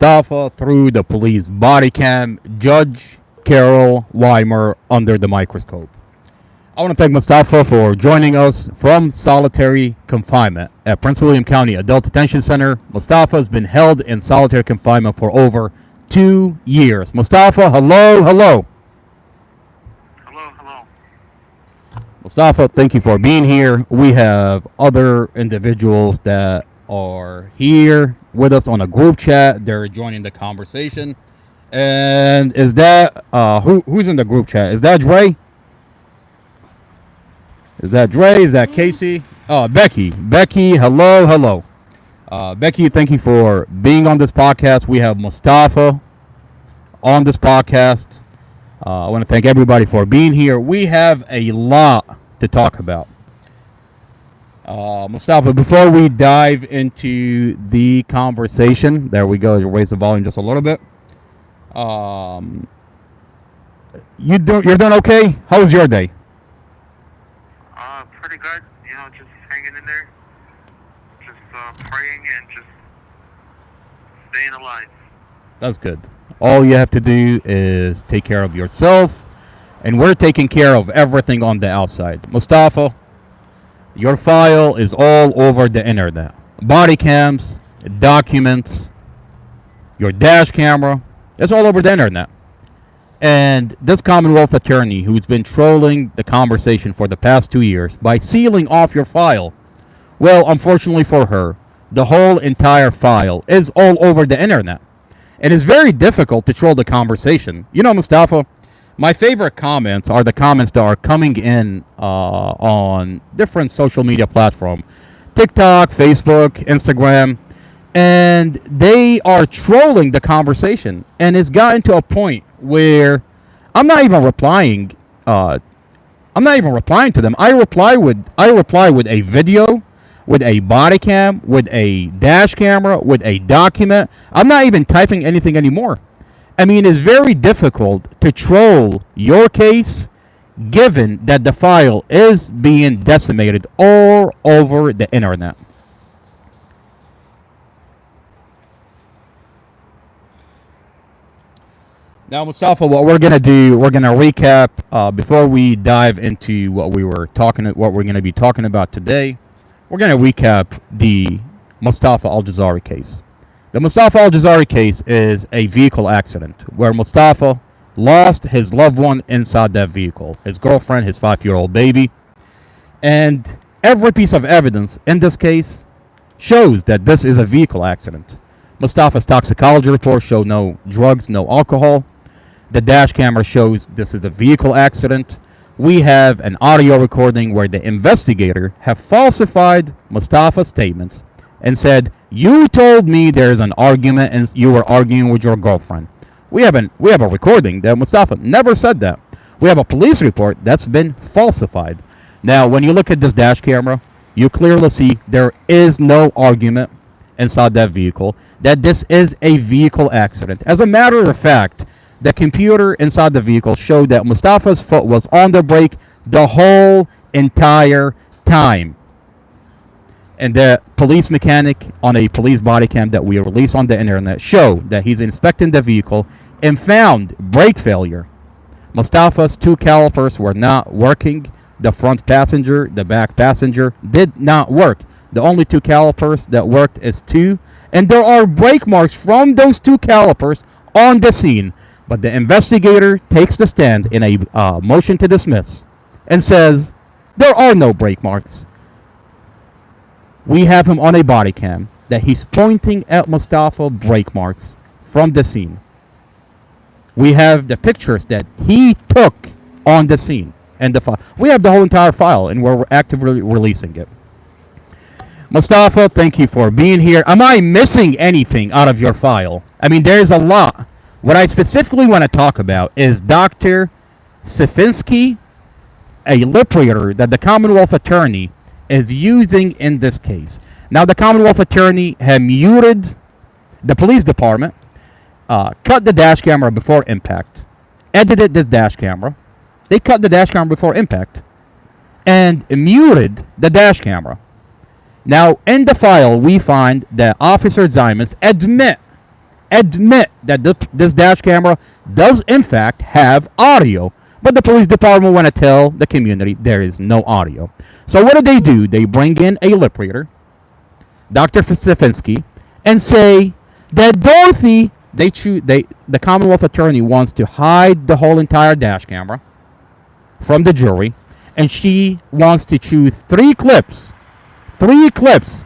Mustafa through the police body cam. Judge Carol Weimer under the microscope. I want to thank Mustafa for joining us from solitary confinement at Prince William County Adult Detention Center. Mustafa has been held in solitary confinement for over 2 years. Mustafa, hello, hello. Hello, hello. Mustafa, thank you for being here. We have other individuals that are here with us on a group chat. They're joining the conversation. And is that who's in the group chat? Is that Dre? Is that Dre? Is that Casey? Oh, Becky. Becky, hello, hello. Becky, thank you for being on this podcast. We have Mustafa on this podcast. I want to thank everybody for being here. We have a lot to talk about. Mustafa, before we dive into the conversation, there we go. You raise the volume just a little bit. You're doing okay? How was your day? Pretty good. Just hanging in there. Just praying and just staying alive. That's good. All you have to do is take care of yourself, and we're taking care of everything on the outside. Mustafa, your file is all over the internet. Body cams, documents, your dash camera, it's all over the internet. And this Commonwealth attorney who's been trolling the conversation for the past 2 years by sealing off your file, well, unfortunately for her, the whole entire file is all over the internet. And it's very difficult to troll the conversation. You know, Mustafa, my favorite comments are the comments that are coming in on different social media platforms, TikTok, Facebook, Instagram, and they are trolling the conversation. And it's gotten to a point where I'm not even replying. I'm not even replying to them. I reply with a video, with a body cam, with a dash camera, with a document. I'm not even typing anything anymore. I mean, it's very difficult to troll your case given that the file is being decimated all over the internet. Now, Mustafa, what we're gonna do, we're gonna recap before we dive into what we're gonna be talking about today. We're gonna recap the Mustafa Al-Jazari case. The Mustafa Al-Jazari case is a vehicle accident where Mustafa lost his loved one inside that vehicle, his girlfriend, his 5-year-old baby, and every piece of evidence in this case shows that this is a vehicle accident. Mustafa's toxicology report showed no drugs, no alcohol. The dash camera shows this is a vehicle accident. We have an audio recording where the investigator have falsified Mustafa's statements and said, "You told me there's an argument and you were arguing with your girlfriend." We have a recording that Mustafa never said that. We have a police report that's been falsified. Now, when you look at this dash camera, you clearly see there is no argument inside that vehicle, that this is a vehicle accident. As a matter of fact, the computer inside the vehicle showed that Mustafa's foot was on the brake the whole entire time. And the police mechanic on a police body cam that we released on the internet showed that he's inspecting the vehicle and found brake failure. Mustafa's 2 calipers were not working. The front passenger, the back passenger did not work. The only 2 calipers that worked is 2. And there are brake marks from those 2 calipers on the scene. But the investigator takes the stand in a motion to dismiss and says there are no brake marks. We have him on a body cam that he's pointing at Mustafa brake marks from the scene. We have the pictures that he took on the scene and the file. We have the whole entire file and we're actively releasing it. Mustafa, thank you for being here. Am I missing anything out of your file? I mean, there's a lot. What I specifically want to talk about is Dr. Sifinski, a lip reader that the Commonwealth attorney is using in this case. Now, the Commonwealth attorney had muted the police department, cut the dash camera before impact, edited this dash camera. They cut the dash camera before impact and muted the dash camera. Now, in the file, we find that Officer Zymas admit admit that this dash camera does in fact have audio, but the police department want to tell the community there is no audio. So what do? They bring in a lip reader, Dr. Safinsky, and say that Dorothy, the Commonwealth attorney wants to hide the whole entire dash camera from the jury, and she wants to choose three clips. The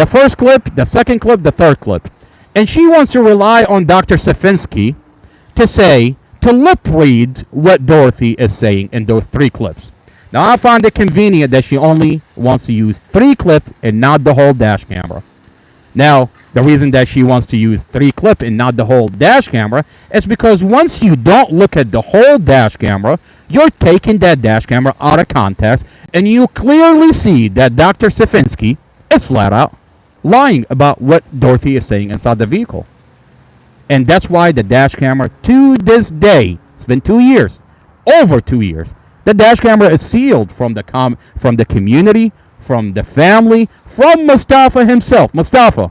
first clip, the second clip, the third clip. And she wants to rely on Dr. Safinsky to lip read what Dorothy is saying in those three clips. Now, I find it convenient that she only wants to use three clips and not the whole dash camera. Now, the reason that she wants to use three clips and not the whole dash camera is because once you don't look at the whole dash camera, you're taking that dash camera out of context, and you clearly see that Dr. Safinsky is flat out lying about what Dorothy is saying inside the vehicle. And that's why the dash camera, to this day, it's been 2 years, over 2 years, the dash camera is sealed from the community, from the family, from Mustafa himself. Mustafa,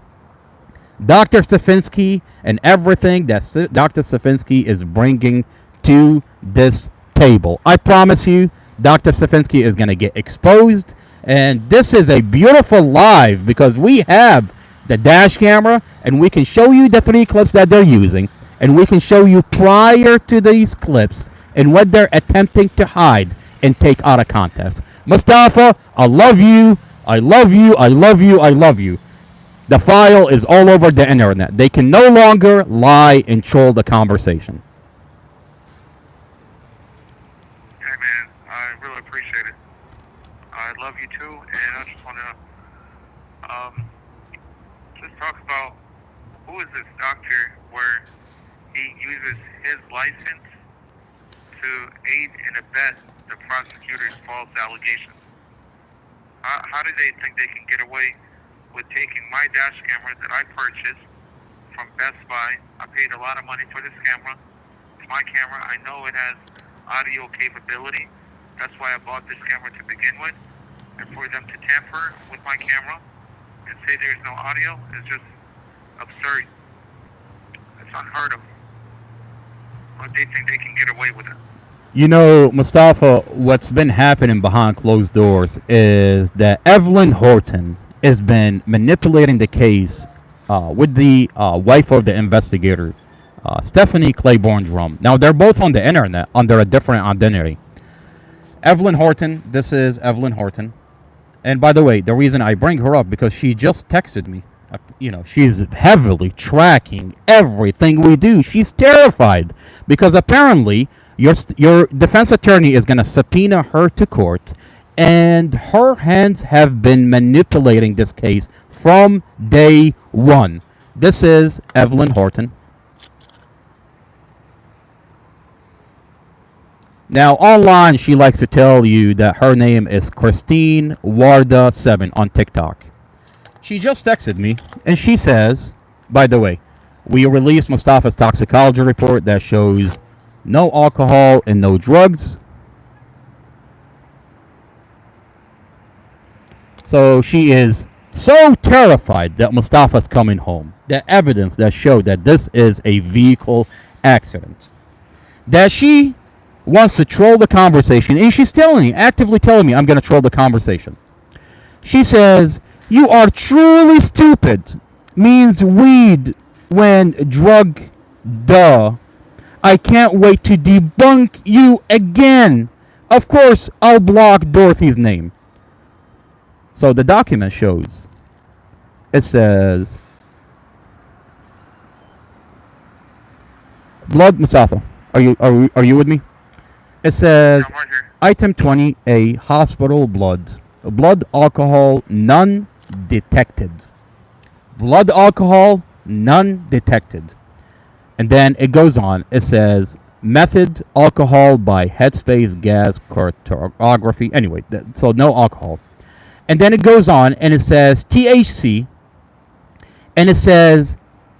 Dr. Safinsky, and everything that Dr. Safinsky is bringing to this table. I promise you, Dr. Safinsky is going to get exposed. And this is a beautiful live because we have the dash camera and we can show you the three clips that they're using. And we can show you prior to these clips and what they're attempting to hide and take out of context. Mustafa, I love you. I love you. I love you. I love you. The file is all over the internet. They can no longer lie and troll the conversation. Hey man, I really appreciate it. I love you too, and I just want to just talk about who is this doctor where he uses his license to aid and abet the prosecutor's false allegations. How do they think they can get away with taking my dash camera that I purchased from Best Buy? I paid a lot of money for this camera. It's my camera. I know it has audio capability. That's why I bought this camera to begin with. And for them to tamper with my camera and say there's no audio is just absurd. It's unheard of. But they think they can get away with it. You know, Mustafa, what's been happening behind closed doors is that Evelyn Horton has been manipulating the case with the wife of the investigator, Stephanie Claiborne Drum. Now, they're both on the internet under a different identity. Evelyn Horton, this is Evelyn Horton. And by the way, the reason I bring her up because she just texted me. She's heavily tracking everything we do. She's terrified because apparently your defense attorney is going to subpoena her to court, and her hands have been manipulating this case from day one. This is Evelyn Horton. Now, online, she likes to tell you that her name is Christine Warda7 on TikTok. She just texted me, and she says, by the way, we released Mustafa's toxicology report that shows no alcohol and no drugs. So she is so terrified that Mustafa's coming home. The evidence that showed that this is a vehicle accident. That she wants to troll the conversation, and she's actively telling me, I'm going to troll the conversation. She says, you are truly stupid means weed when drug, duh. I can't wait to debunk you again. Of course, I'll block Dorothy's name. So the document shows, it says, blood, Mustafa, are you with me? It says, I'm right here. item 20A, hospital blood. Blood alcohol, none detected. Blood alcohol, none detected. And then it goes on. It says, method, alcohol by headspace gas cartography. Anyway, so no alcohol. And then it goes on and it says THC. And it says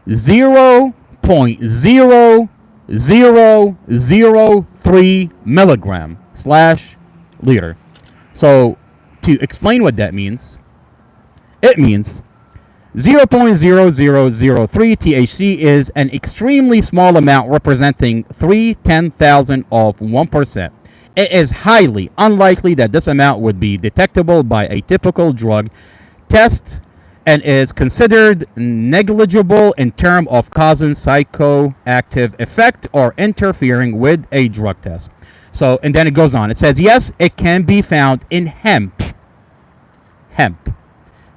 0.0003 milligram / liter. So to explain what that means, it means 0.0003 THC is an extremely small amount representing 3/10,000 of 1%. It is highly unlikely that this amount would be detectable by a typical drug test and is considered negligible in terms of causing psychoactive effect or interfering with a drug test. So, and then it goes on. It says, yes, it can be found in hemp. Hemp.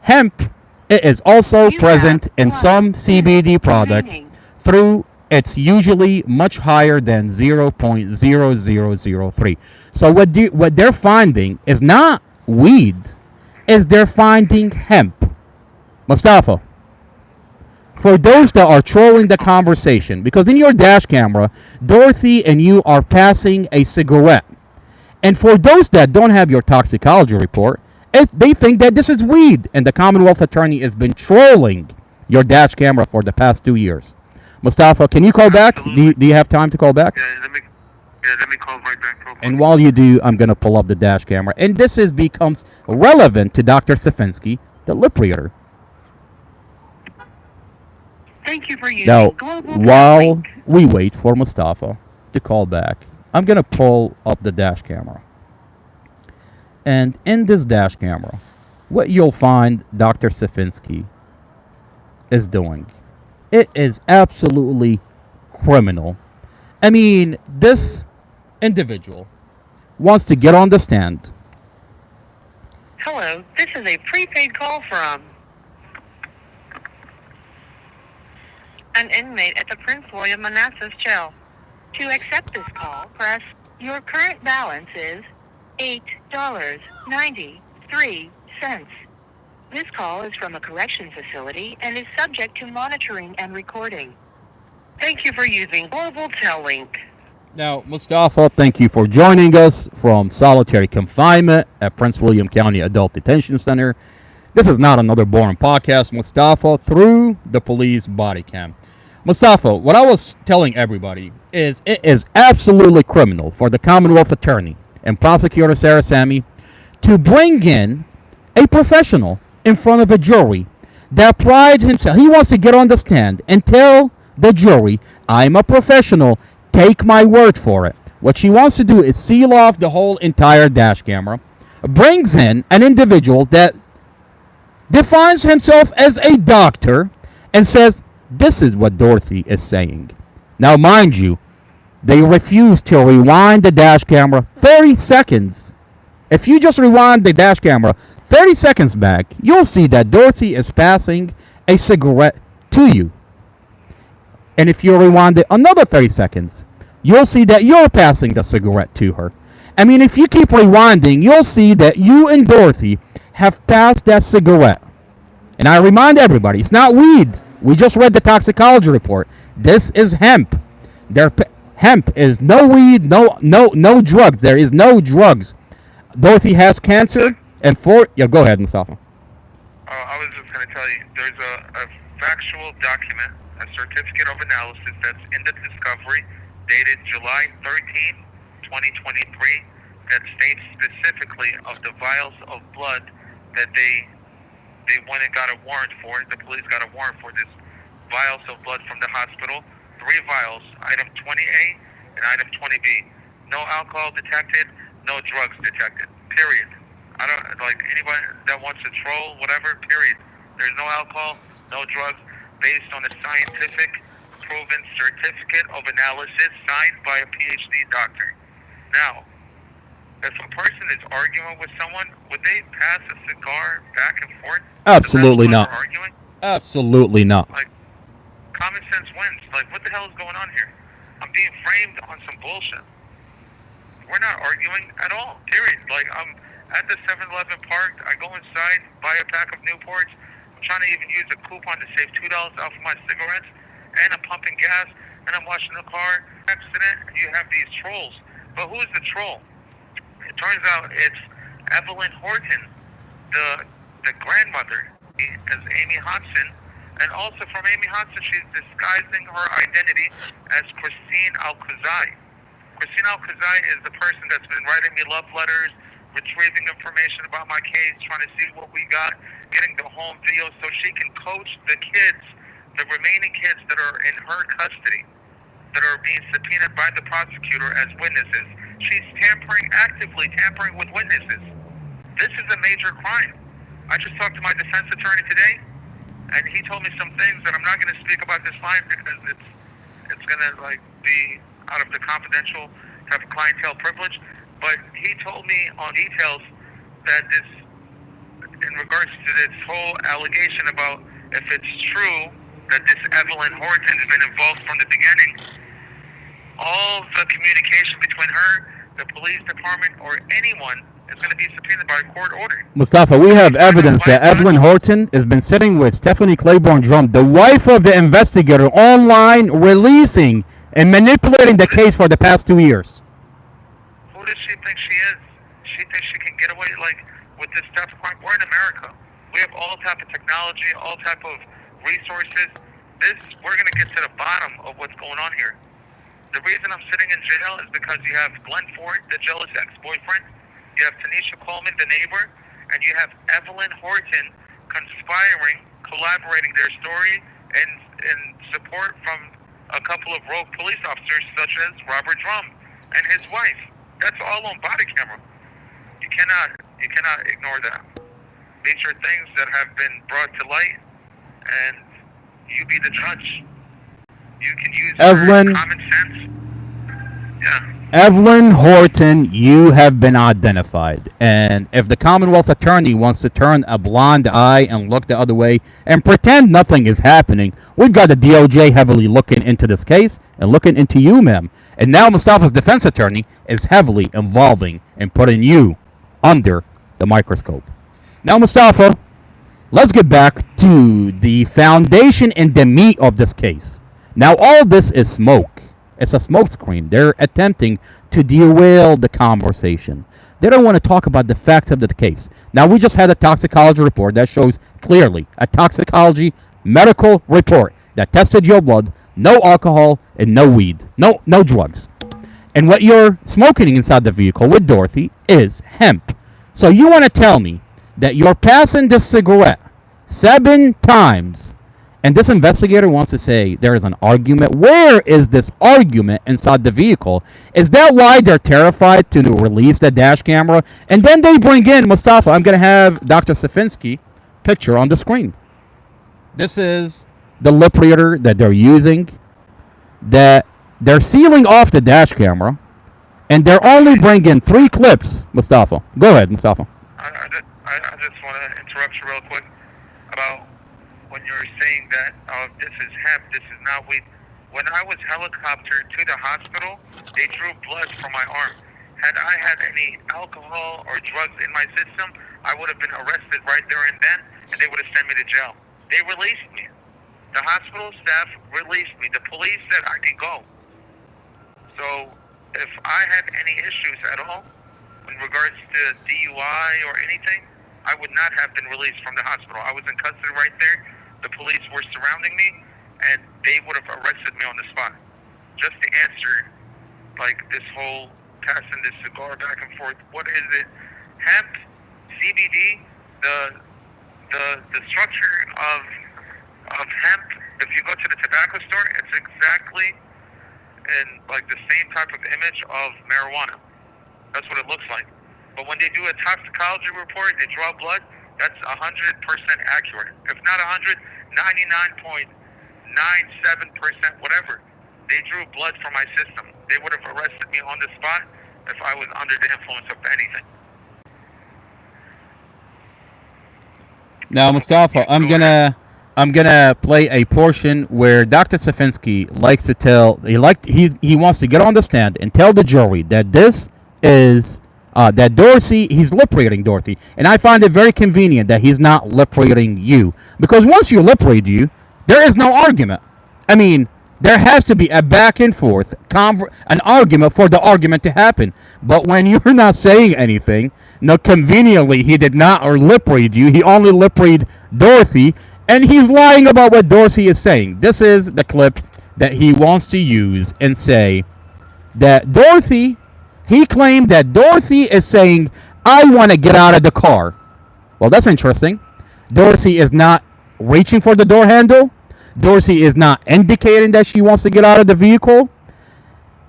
Hemp, it is also present in some CBD product through it's usually much higher than 0.0003. So what they're finding is not weed, is they're finding hemp. Mustafa, for those that are trolling the conversation, because in your dash camera, Dorothy and you are passing a cigarette. And for those that don't have your toxicology report, they think that this is weed, and the Commonwealth Attorney has been trolling your dash camera for the past 2 years. Mustafa, can you call back? Do you have time to call back? Yeah, let me call right back real quick. And while you do, I'm going to pull up the dash camera. And this becomes relevant to Dr. Safinsky, the lip reader. Thank you for using Now, Global while Link. we wait for Mustafa to call back, I'm going to pull up the dash camera. And in this dash camera, what you'll find Dr. Safinsky is doing, it is absolutely criminal. I mean, this individual wants to get on the stand. Hello, this is a prepaid call from an inmate at the Prince William Manassas Jail. To accept this call, press your current balance is $8.93. This call is from a correction facility and is subject to monitoring and recording. Thank you for using Global Link. Now, Mustafa, thank you for joining us from solitary confinement at Prince William County Adult Detention Center. This is not another boring podcast, Mustafa, through the police body cam. Mustafa, what I was telling everybody is it is absolutely criminal for the Commonwealth Attorney and Prosecutor Sarah Sammy to bring in a professional in front of a jury that prides himself. He wants to get on the stand and tell the jury, I'm a professional, take my word for it. What she wants to do is seal off the whole entire dash camera, brings in an individual that defines himself as a doctor and says, this is what Dorothy is saying. Now, mind you, they refuse to rewind the dash camera 30 seconds. If you just rewind the dash camera 30 seconds back, you'll see that Dorothy is passing a cigarette to you. And if you rewind it another 30 seconds, you'll see that you're passing the cigarette to her. I mean, if you keep rewinding, you'll see that you and Dorothy have passed that cigarette. And I remind everybody, it's not weed. We just read the toxicology report. This is hemp. Hemp is no weed, no drugs. There is no drugs. Dorothy has cancer, and go ahead, Mustafa. I was just going to tell you, there's a factual document, a certificate of analysis that's in the discovery, dated July 13, 2023, that states specifically of the vials of blood that they went and got a warrant for. The police got a warrant for this vials of blood from the hospital. 3 vials, item 20A and item 20B. No alcohol detected, no drugs detected. Period. I don't like anybody that wants to troll, whatever, period. There's no alcohol, no drugs, based on a scientific proven certificate of analysis signed by a PhD doctor. Now, if a person is arguing with someone, would they pass a cigar back and forth? Absolutely not. Arguing? Absolutely not. Like, common sense wins. Like, what the hell is going on here? I'm being framed on some bullshit. We're not arguing at all, period. Like, I'm at the 7-Eleven parked. I go inside, buy a pack of Newports. I'm trying to even use a coupon to save $2 off of my cigarettes. And I'm pumping gas, and I'm washing the car. Accident, and you have these trolls. But who's the troll? It turns out it's Evelyn Horton, the grandmother, is Amy Hodson. And also from Amy Hodson, she's disguising her identity as Christine Alcazai. Christine Alcazai is the person that's been writing me love letters, retrieving information about my case, trying to see what we got. getting the home video so she can coach the kids, the remaining kids that are in her custody, that are being subpoenaed by the prosecutor as witnesses. She's actively tampering with witnesses. This is a major crime. I just talked to my defense attorney today, and he told me some things that I'm not going to speak about this line because it's going to be out of the confidential type of clientele privilege. But he told me on details that this, in regards to this whole allegation about if it's true that this Evelyn Horton has been involved from the beginning, all the communication between her, the police department, or anyone is going to be subpoenaed by court order. Mustafa, we have evidence that Evelyn Horton has been sitting with Stephanie Claiborne Drum, the wife of the investigator, online releasing and manipulating the case for the past 2 years. Who does she think she is? She thinks she can get away with this type of crime. We're in America. We have all type of technology, all type of resources. We're going to get to the bottom of what's going on here. The reason I'm sitting in jail is because you have Glenn Ford, the jealous ex-boyfriend, you have Tanisha Coleman, the neighbor, and you have Evelyn Horton conspiring, collaborating their story in support from a couple of rogue police officers such as Robert Drum and his wife. That's all on body camera. You cannot ignore that. These are things that have been brought to light, and you be the judge. You can use Evelyn, common sense. Yeah. Evelyn Horton, you have been identified. And if the Commonwealth Attorney wants to turn a blind eye and look the other way and pretend nothing is happening, we've got the DOJ heavily looking into this case and looking into you, ma'am. And now Mustafa's defense attorney is heavily involving and putting you under the microscope. Now, Mustafa, let's get back to the foundation and the meat of this case. Now, all this is smoke. It's a smokescreen. They're attempting to derail the conversation. They don't want to talk about the facts of the case. Now, we just had a toxicology report that shows clearly a toxicology medical report that tested your blood, no alcohol and no weed, no drugs. And what you're smoking inside the vehicle with Dorothy is hemp. So you want to tell me that you're passing this cigarette 7 times, and this investigator wants to say there is an argument? Where is this argument inside the vehicle? Is that why they're terrified to release the dash camera? And then they bring in Mustafa. I'm going to have Dr. Safinsky picture on the screen. This is the lip reader that they're using, that they're sealing off the dash camera, and they're only bringing 3 clips. Mustafa, go ahead, Mustafa. I just want to interrupt you real quick about when you're saying that this is hemp, this is not weed. When I was helicoptered to the hospital, they drew blood from my arm. Had I had any alcohol or drugs in my system, I would have been arrested right there and then, and they would have sent me to jail. They released me. The hospital staff released me. The police said I can go. So if I had any issues at all in regards to DUI or anything, I would not have been released from the hospital. I was in custody right there. The police were surrounding me, and they would have arrested me on the spot. Just to answer, this whole passing this cigar back and forth. What is it? Hemp, CBD, the structure of hemp. If you go to the tobacco store, it's exactly in the same type of image of marijuana. That's what it looks like. But when they do a toxicology report, they draw blood, that's 100% accurate. If not 100, 99.97%, whatever. They drew blood from my system. They would have arrested me on the spot if I was under the influence of anything. Now, Mustafa, I'm gonna play a portion where Dr. Safinsky likes to tell he wants to get on the stand and tell the jury that this is that Dorothy, he's lip reading Dorothy, and I find it very convenient that he's not lip reading you, because once you lip read you, there is no argument. I mean, there has to be a back and forth an argument for the argument to happen. But when you're not saying anything, no, conveniently he did not or lip read you. He only lip read Dorothy, and he's lying about what Dorothy is saying. This is the clip that he wants to use and say that Dorothy. He claimed that Dorothy is saying, I want to get out of the car. Well, that's interesting. Dorothy is not reaching for the door handle. Dorothy is not indicating that she wants to get out of the vehicle.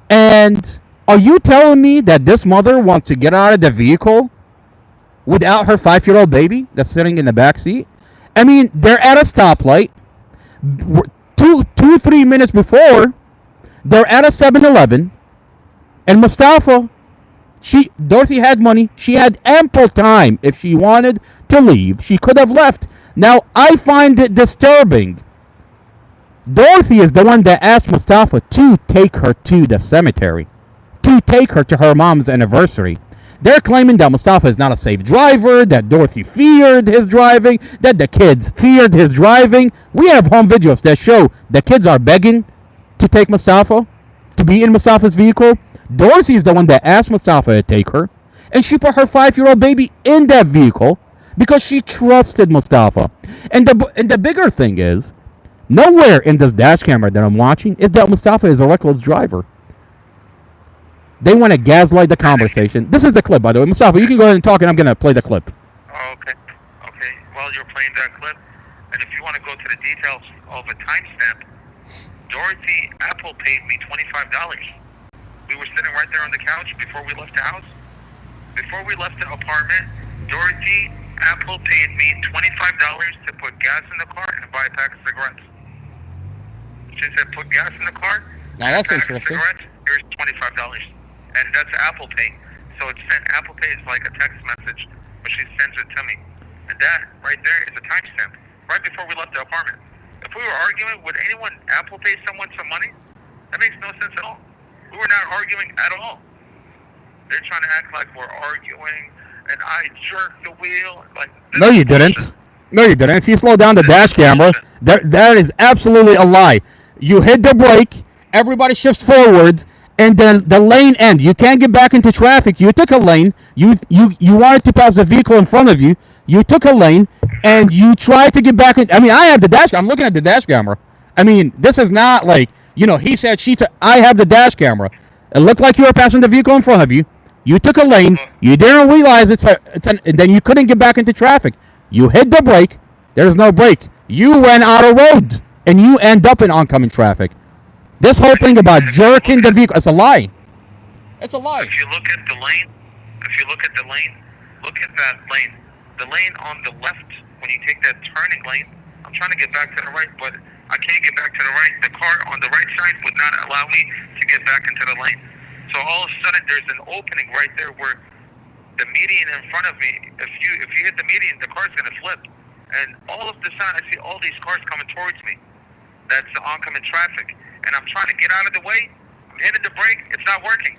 And are you telling me that this mother wants to get out of the vehicle without her 5-year-old baby that's sitting in the back seat? I mean, they're at a stoplight. 3 minutes before, they're at a 7-Eleven, and Mustafa, Dorothy had money. She had ample time. If she wanted to leave, she could have left. Now, I find it disturbing. Dorothy is the one that asked Mustafa to take her to the cemetery, to take her to her mom's anniversary. They're claiming that Mustafa is not a safe driver, that Dorothy feared his driving, that the kids feared his driving. We have home videos that show the kids are begging to take Mustafa, to be in Mustafa's vehicle. Dorothy is the one that asked Mustafa to take her, and she put her 5-year-old baby in that vehicle because she trusted Mustafa. And the bigger thing is, nowhere in this dash camera that I'm watching is that Mustafa is a reckless driver. They want to gaslight the conversation. This is the clip, by the way. Mustafa, you can go ahead and talk, and I'm going to play the clip. Oh, okay. Okay. While you're playing that clip, and if you want to go to the details of a timestamp, Dorothy Apple paid me $25. We were sitting right there on the couch before we left the house. Before we left the apartment, Dorothy Apple paid me $25 to put gas in the car and buy a pack of cigarettes. She said, put gas in the car. Now that's pack interesting. Of cigarettes, here's $25. And that's Apple Pay. So it's sent, Apple Pay is like a text message, but she sends it to me. And that right there is a timestamp. Right before we left the apartment. If we were arguing, would anyone Apple Pay someone some money? That makes no sense at all. We were not arguing at all. They're trying to act like we're arguing, and I jerked the wheel. Like, No, you didn't. No, you didn't. If you slow down the dash camera, that is absolutely a lie. You hit the brake, everybody shifts forward, and then the lane end. You can't get back into traffic. You took a lane. You wanted to pass the vehicle in front of you. You took a lane, and you tried to get back in. I mean, I have the dash. I'm looking at the dash camera. I mean, this is not like, he said, she said. I have the dash camera. It looked like you were passing the vehicle in front of you. You took a lane. You didn't realize and then you couldn't get back into traffic. You hit the brake. There's no brake. You went out of road, and you end up in oncoming traffic. This whole thing about jerking the vehicle, it's a lie. It's a lie. If you look at the lane, look at that lane. The lane on the left, when you take that turning lane, I'm trying to get back to the right, but I can't get back to the right. The car on the right side would not allow me to get back into the lane. So all of a sudden, there's an opening right there where the median in front of me, if you hit the median, the car's going to flip. And all of the sudden, I see all these cars coming towards me. That's the oncoming traffic. And I'm trying to get out of the way. I'm hitting the brake. It's not working.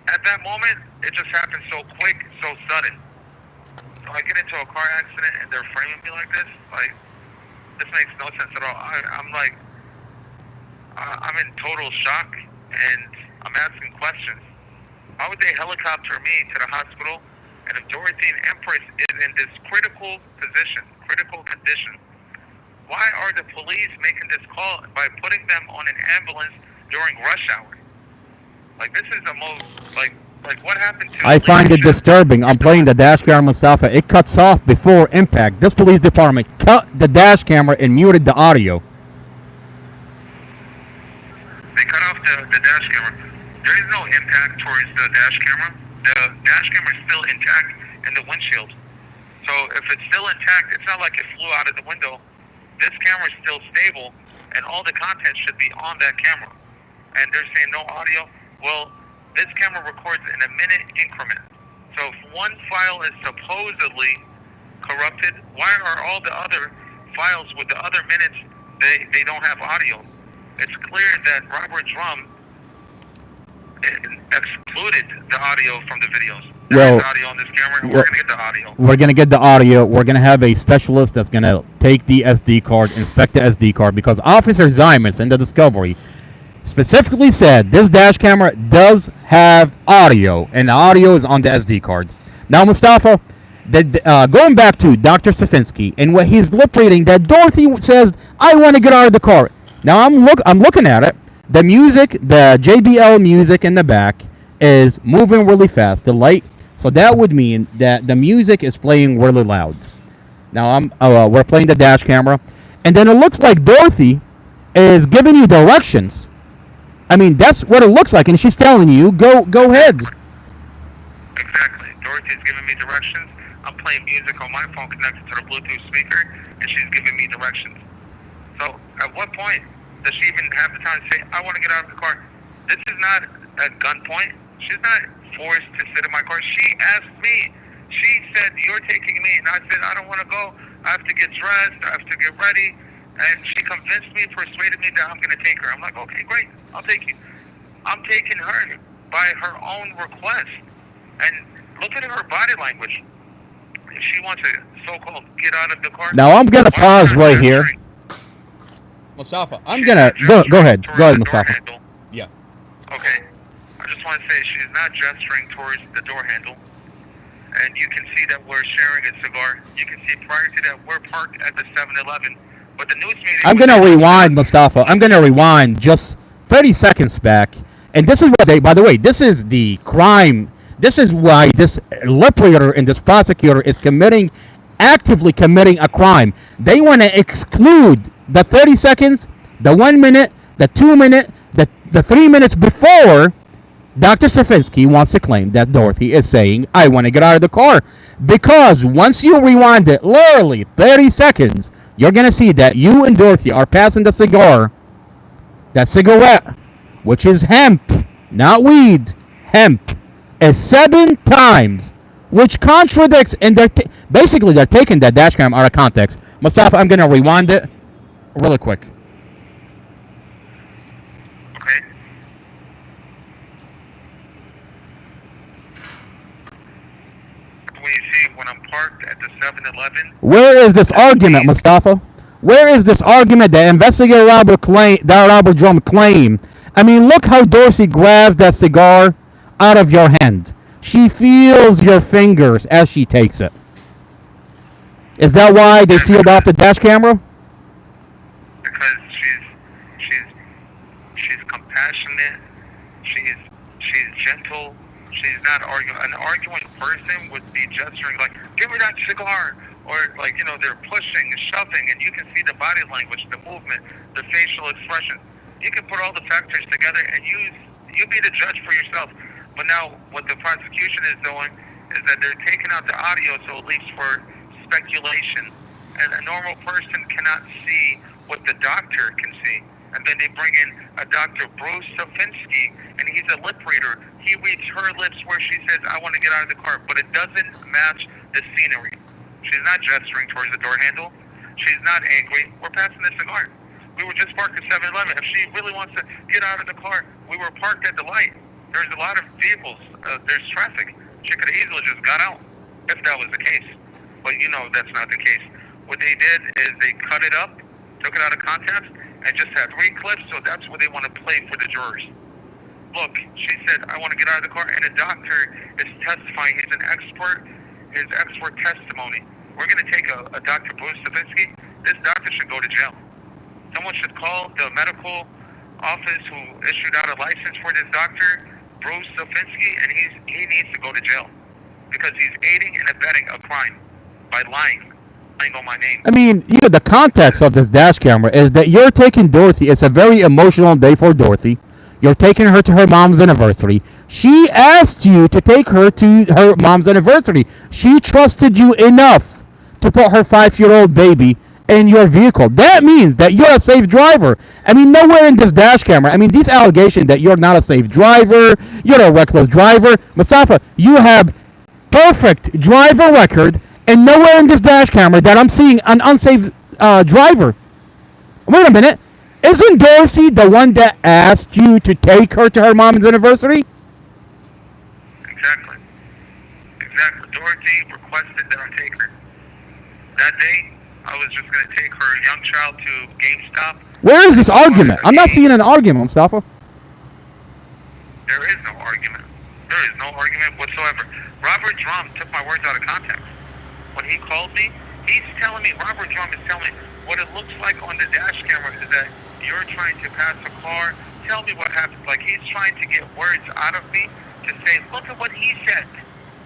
At that moment, it just happened so quick, so sudden. So I get into a car accident, and they're framing me like this. Like, this makes no sense at all. I'm in total shock, and I'm asking questions. Why would they helicopter me to the hospital? And if Dorothy and Empress is in this critical condition, why are the police making this call by putting them on an ambulance during rush hour? Like, this is the most, like what happened to... I find it disturbing. I'm playing the dash camera, Mustafa. It cuts off before impact. This police department cut the dash camera and muted the audio. They cut off the dash camera. There is no impact towards the dash camera. The dash camera is still intact in the windshield. So if it's still intact, it's not like it flew out of the window. This camera is still stable, and all the content should be on that camera. And they're saying no audio. Well, this camera records in a minute increment. So if one file is supposedly corrupted, why are all the other files with the other minutes, they don't have audio? It's clear that Robert Drum excluded the audio from the videos. There's audio on this camera, and we're going to get the audio. We're going to get the audio. We're going to have a specialist that's going to take the SD card, inspect the SD card, because Officer Zymus in the Discovery specifically said this dash camera does have audio, and the audio is on the SD card. Now, Mustafa, going back to Dr. Safinsky and what he's lip reading, that Dorothy says, I want to get out of the car. Now, I'm looking at it. The music, the JBL music in the back is moving really fast. The light, so that would mean that the music is playing really loud. Now we're playing the dash camera, and then it looks like Dorothy is giving you directions. I mean, that's what it looks like, and she's telling you, go ahead. Exactly. Dorothy's giving me directions. I'm playing music on my phone connected to the Bluetooth speaker, and she's giving me directions. So, at what point does she even have the time to say, I want to get out of the car? This is not a gunpoint. She's not forced to sit in my car. She asked me. She said, you're taking me. And I said, I don't want to go. I have to get dressed. I have to get ready. And she convinced me, persuaded me that I'm going to take her. I'm like, okay, great. I'll take you. I'm taking her by her own request. And look at her body language. If she wants to so-called get out of the car. Now I'm going to pause right here. gesturing? Mustafa, I'm She's going to... not Go gesturing ahead. towards Go ahead, the door Mustafa. handle. Yeah. Okay. I just want to say she's not gesturing towards the door handle. And you can see that we're sharing a cigar. You can see prior to that we're parked at the 7-Eleven. But the news media... I'm going to rewind, Mustafa. I'm going to rewind just 30 seconds back. And this is what they... By the way, this is the crime. This is why this lip reader and this prosecutor is actively committing a crime. They want to exclude the 30 seconds, the 1 minute, the 2 minute, the 3 minutes before Dr. Safinsky wants to claim that Dorothy is saying, I want to get out of the car. Because once you rewind it, literally 30 seconds, you're going to see that you and Dorothy are passing the cigar, that cigarette, which is hemp, not weed, hemp, is 7 times, which contradicts, and basically they're taking that dash cam out of context. Mustafa, I'm going to rewind it really quick. Okay. When you see when I'm parked at the 7-Eleven, Where is this argument, Mustafa? Where is this argument that investigator Robert Drum claimed? I mean, look how Dorsey grabs that cigar out of your hand. She feels your fingers as she takes it. Is that why they sealed off the dash camera? because she's compassionate, she's gentle, she's not arguing. An arguing person would be gesturing like, give me that cigar, or like, you know, they're pushing and shoving, and you can see the body language, the movement, the facial expression. You can put all the factors together and you be the judge for yourself. But now what the prosecution is doing is that they're taking out the audio, so at least for speculation, and a normal person cannot see what the doctor can see. And then they bring in a Dr. Bruce Safinsky, and he's a lip reader. He reads her lips where she says, I want to get out of the car, but it doesn't match the scenery. She's not gesturing towards the door handle. She's not angry. We're passing the cigar. We were just parked at 7-Eleven. If she really wants to get out of the car, we were parked at the light. There's a lot of vehicles. There's traffic. She could have easily just got out if that was the case. But you know that's not the case. What they did is they cut it up, took it out of context, and just had 3 clips, so that's what they want to play for the jurors. Look, she said, I want to get out of the car, and the doctor is testifying. He's an expert. His expert testimony. We're going to take a Dr. Bruce Safinsky. This doctor should go to jail. Someone should call the medical office who issued out a license for this doctor, Bruce Safinsky, and he needs to go to jail because he's aiding and abetting a crime by lying on my name. I mean, you know, the context of this dash camera is that you're taking Dorothy. It's a very emotional day for Dorothy. You're taking her to her mom's anniversary. She asked you to take her to her mom's anniversary. She trusted you enough to put her 5-year-old baby in your vehicle. That means that you're a safe driver. I mean, nowhere in this dash camera. I mean, these allegations that you're not a safe driver, you're a reckless driver. Mustafa, you have perfect driver record, and nowhere in this dash camera that I'm seeing an unsafe driver. Wait a minute. Isn't Dorsey the one that asked you to take her to her mom's anniversary? Exactly. Dorothy requested that I take her. That day, I was just going to take her young child to GameStop. Where is this argument? I'm not seeing an argument, Mustafa. There is no argument. There is no argument whatsoever. Robert Drum took my words out of context. When he called me, he's telling me, Robert Drum is telling me, what it looks like on the dash camera is that you're trying to pass a car. Tell me what happened. Like, he's trying to get words out of me to say, look at what he said.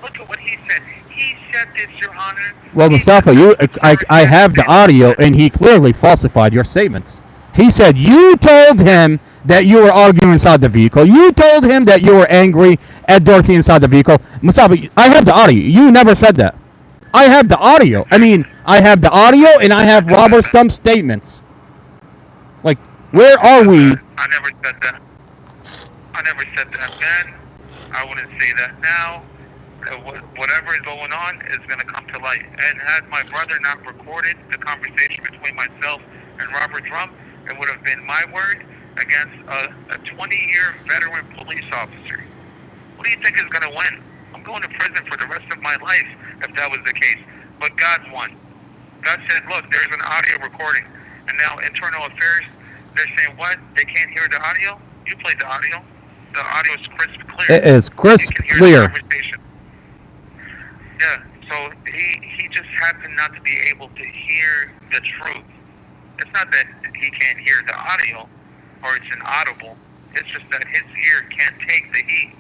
look at what he said. He said this, Your Honor. Well, He Mustafa, said I have the audio, and he clearly falsified your statements. He said you told him that you were arguing inside the vehicle. You told him that you were angry at Dorothy inside the vehicle. Mustafa, I have the audio. You never said that. I have the audio. I mean, I have the audio, and I have Robert Stump's statements. Like, where are we? I never said that. I never said that then. I wouldn't say that now. Whatever is going on is going to come to light. And had my brother not recorded the conversation between myself and Robert Drum, it would have been my word against a 20-year veteran police officer. What do you think is going to win? I'm going to prison for the rest of my life if that was the case. But God won. God said, look, there's an audio recording. And now Internal Affairs, they're saying what? They can't hear the audio? You played the audio. The audio is crisp clear. It is crisp You can hear clear. the conversation. Yeah, so he just happened not to be able to hear the truth. It's not that he can't hear the audio or it's inaudible. It's just that his ear can't take the heat.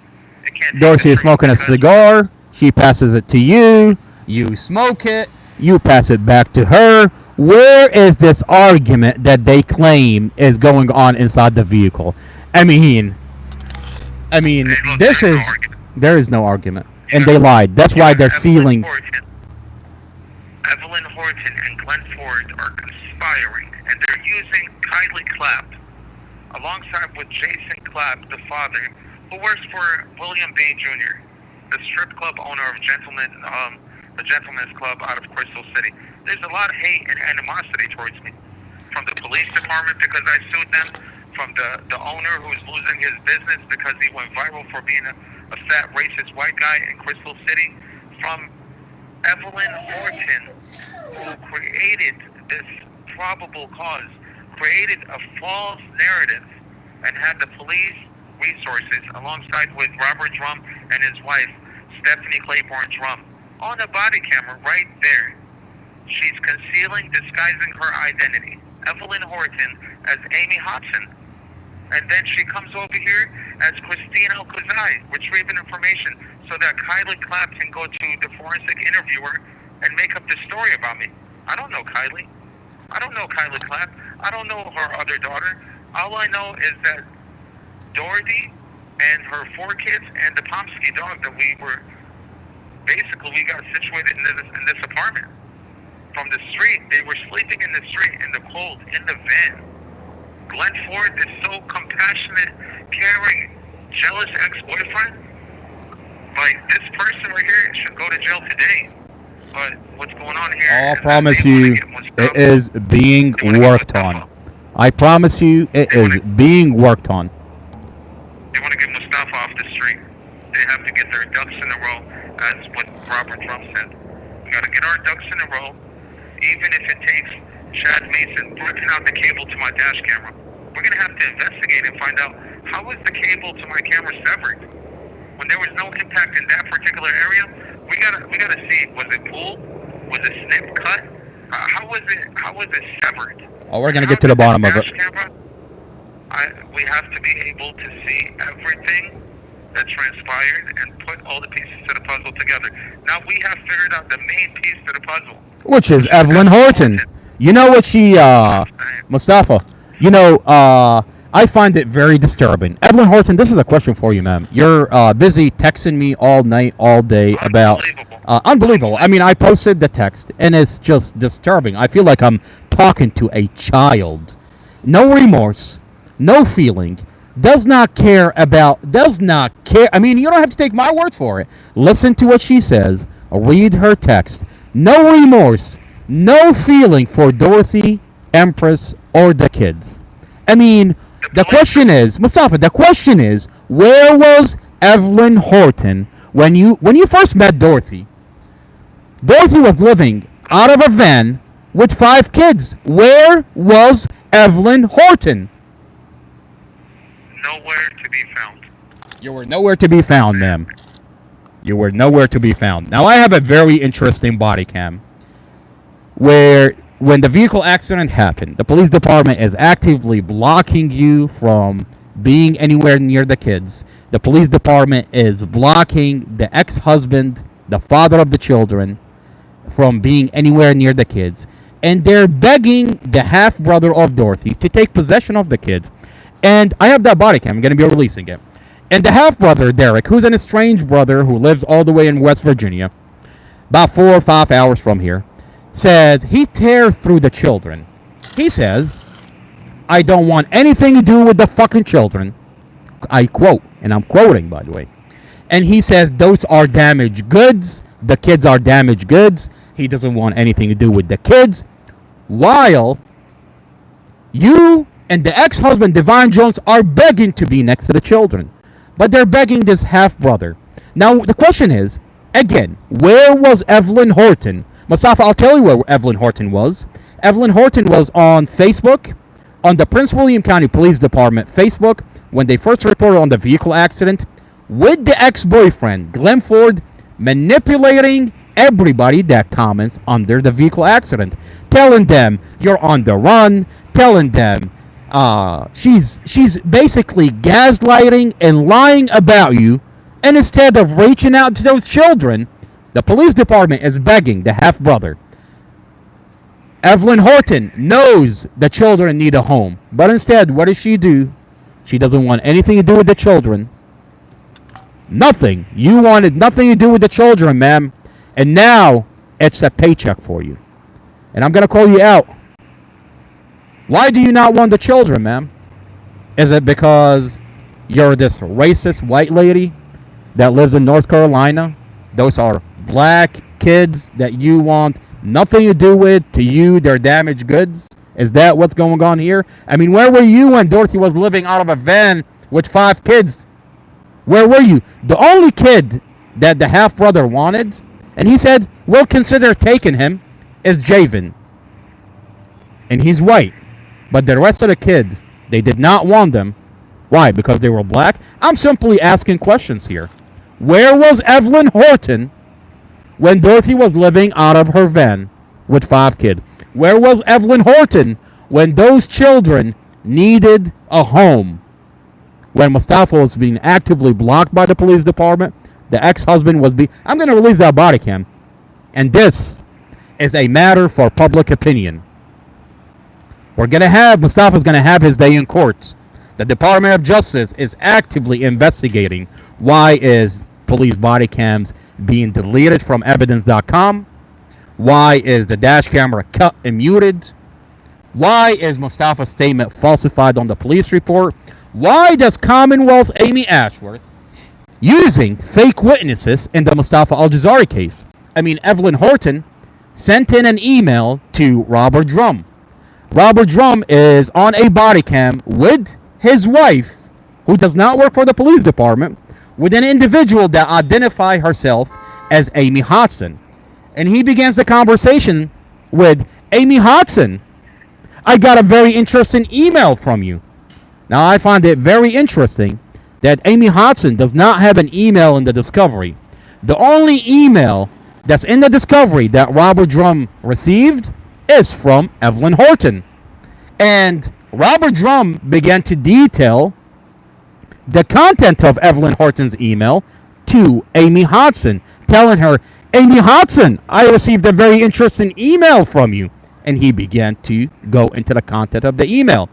It can't take Dorothy the is truth smoking a because- cigar. She passes it to you. You smoke it. You pass it back to her. Where is this argument that they claim is going on inside the vehicle? I mean, Hey, look, this there's is no argument. there is no argument, and they lied. That's why they're sealing. Evelyn Horton and Glenn Ford are conspiring, and they're using Kylie Clapp alongside with Jason Clapp, the father, who works for William Bay Jr., the strip club owner of the Gentleman's Club out of Crystal City. There's a lot of hate and animosity towards me from the police department because I sued them, from the owner who's losing his business because he went viral for being a fat racist white guy in Crystal City, from Evelyn Horton, who created this probable cause, created a false narrative, and had the police resources alongside with Robert Drum and his wife, Stephanie Claiborne Drum, on a body camera right there. She's concealing, disguising her identity, Evelyn Horton, as Amy Hobson. And then she comes over here as Christine Alcazar, retrieving information so that Kylie Clapp can go to the forensic interviewer and make up the story about me. I don't know Kylie. I don't know Kylie Clapp. I don't know her other daughter. All I know is that Dorothy and her 4 kids and the Pomsky dog that we got situated in this apartment. From the street, they were sleeping in the street, in the cold, in the van. Glenn Ford is so compassionate, caring, jealous ex-boyfriend. Like, this person right here should go to jail today. But what's going on here? I'll is that promise they wanna you, get Mustafa- it is being they wanna get worked Mustafa. on. I promise you, it is being worked on. They want to get Mustafa off the street. They have to get their ducks in a row, as what Robert Trump said. We got to get our ducks in a row, even if it takes Chad Mason breaking out the cable to my dash camera. We're going to have to investigate and find out how was the cable to my camera severed. When there was no impact in that particular area, we gotta see, was it pulled? Was it snip cut? How was it severed? Oh, we're gonna get to the bottom of it. We have to be able to see everything that transpired and put all the pieces to the puzzle together. Now we have figured out the main piece to the puzzle. Which is Evelyn Horton. You know what she, Mustafa, I find it very disturbing. Evelyn Horton, this is a question for you, ma'am. You're busy texting me all night, all day about... Unbelievable. I mean, I posted the text, and it's just disturbing. I feel like I'm talking to a child. No remorse, no feeling, does not care. I mean, you don't have to take my word for it. Listen to what she says. Read her text. No remorse, no feeling for Dorothy, Empress, or the kids. I mean, the question is, Mustafa, where was Evelyn Horton when you first met Dorothy? Dorothy was living out of a van with 5 kids. Where was Evelyn Horton? Nowhere to be found. You were nowhere to be found, ma'am. You were nowhere to be found. Now, I have a very interesting body cam where when the vehicle accident happened, the police department is actively blocking you from being anywhere near the kids. The police department is blocking the ex-husband the father of the children, from being anywhere near the kids. And they're begging the half brother of Dorothy to take possession of the kids. And I have that body cam. I'm going to be releasing it. And the half brother, Derek, who's an estranged brother who lives all the way in West Virginia, about 4 or 5 hours from here, says he tears through the children. He says, I don't want anything to do with the fucking children. I quote, and I'm quoting, by the way. And he says those are damaged goods. The kids are damaged goods. He doesn't want anything to do with the kids. While you and the ex-husband, Divine Jones, are begging to be next to the children. But they're begging this half-brother. Now, the question is, again, where was Evelyn Horton? Mustafa, I'll tell you where Evelyn Horton was. Evelyn Horton was on Facebook, on the Prince William County Police Department Facebook, when they first reported on the vehicle accident, with the ex-boyfriend, Glenn Ford, manipulating everybody that comments under the vehicle accident, telling them you're on the run, telling them she's basically gaslighting and lying about you. And instead of reaching out to those children, the police department is begging the half-brother. Evelyn Horton knows the children need a home, but instead, what does she do? She doesn't want anything to do with the children. Nothing. You wanted nothing to do with the children, ma'am. And now, it's a paycheck for you. And I'm going to call you out. Why do you not want the children, ma'am? Is it because you're this racist white lady that lives in North Carolina? Those are black kids that you want nothing to do with. To you, they're damaged goods. Is that what's going on here? I mean, where were you when Dorothy was living out of a van with 5 kids? Where were you? The only kid that the half-brother wanted, and he said, we'll consider taking him, is Javen. And he's white. But the rest of the kids, they did not want them. Why? Because they were black? I'm simply asking questions here. Where was Evelyn Horton when Dorothy was living out of her van with 5 kids? Where was Evelyn Horton when those children needed a home? When Mustafa was being actively blocked by the police department, the ex-husband was I'm going to release that body cam. And this is a matter for public opinion. Mustafa's going to have his day in courts. The Department of Justice is actively investigating why is police body cams being deleted from evidence.com. Why is the dash camera cut and muted? Why is Mustafa's statement falsified on the police report? Why does Commonwealth Amy Ashworth using fake witnesses in the Mustafa Al-Jazari case? I mean, Evelyn Horton sent in an email to Robert Drum. Robert Drum is on a body cam with his wife, who does not work for the police department, with an individual that identifies herself as Amy Hodson. And he begins the conversation with, Amy Hodson, I got a very interesting email from you. Now, I find it very interesting that Amy Hodson does not have an email in the discovery. The only email that's in the discovery that Robert Drum received is from Evelyn Horton. And Robert Drum began to detail the content of Evelyn Horton's email to Amy Hodson, telling her, Amy Hodson, I received a very interesting email from you. And he began to go into the content of the email.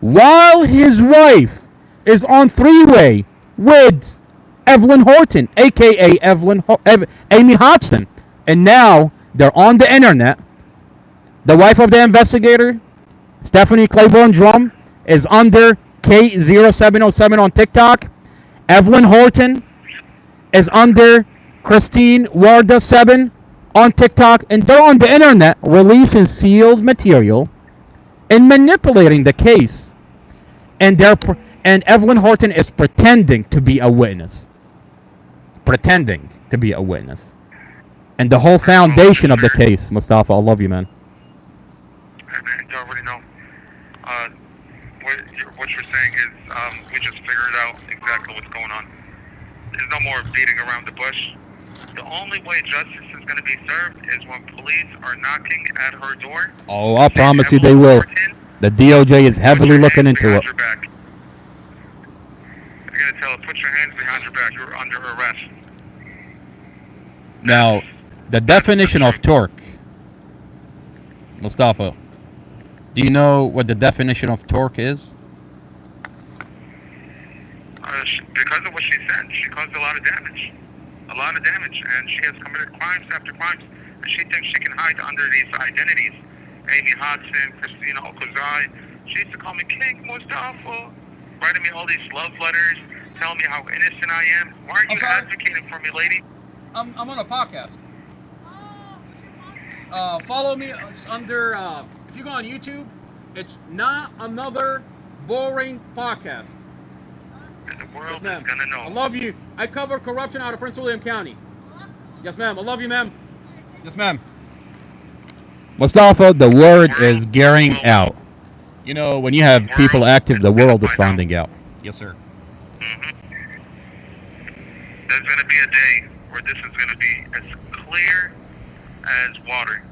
While his wife is on 3-way with Evelyn Horton, a.k.a. Amy Hodson. And now they're on the internet. The wife of the investigator, Stephanie Claiborne Drum, is under K0707 on TikTok. Evelyn Horton is under Christine Warda 7 on TikTok. And they're on the internet releasing sealed material and manipulating the case. And Evelyn Horton is pretending to be a witness. Pretending to be a witness. And the whole foundation of the case, Mustafa, I love you, man. Hey, man, you already know. What you're saying is we just figured out exactly what's going on. There's no more beating around the bush. The only way justice is going to be served is when police are knocking at her door. Oh, I promise you they will. The DOJ is heavily looking into it. You're going to tell her, put your hands behind your back. You're under arrest. Now, the definition of torque, Mustafa. Do you know what the definition of torque is? Because of what she said, she caused a lot of damage. A lot of damage. And she has committed crimes after crimes. And she thinks she can hide under these identities. Amy Hodson, Christina Okazai. She used to call me King Mustafa. Writing me all these love letters. Telling me how innocent I am. Why are you advocating for me, lady? I'm on a podcast. Follow me under, if you go on YouTube, it's Not Another Boring Podcast. And the world Yes, is gonna know. I love you. I cover corruption out of Prince William County. Yes, ma'am. I love you, ma'am. Yes, ma'am. Mustafa, the word is gearing out. You know, when you have people active, the world is finding out. Yes, sir. There's gonna be a day where this is gonna be as clear as water.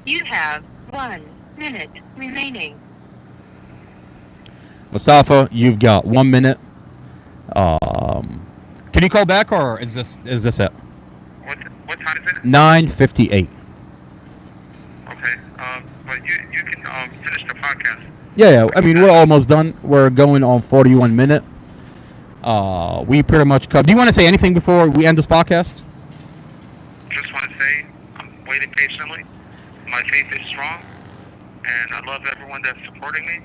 You have 1 minute remaining. Mustafa, you've got 1 minute. Can you call back, or is this it? What time is it? 9:58. Okay. But you can finish the podcast. Yeah. I mean, we're almost done. We're going on 41 minute. We pretty much covered. Do you want to say anything before we end this podcast? Just want to say I'm waiting patiently. My faith is strong, and I love everyone that's supporting me.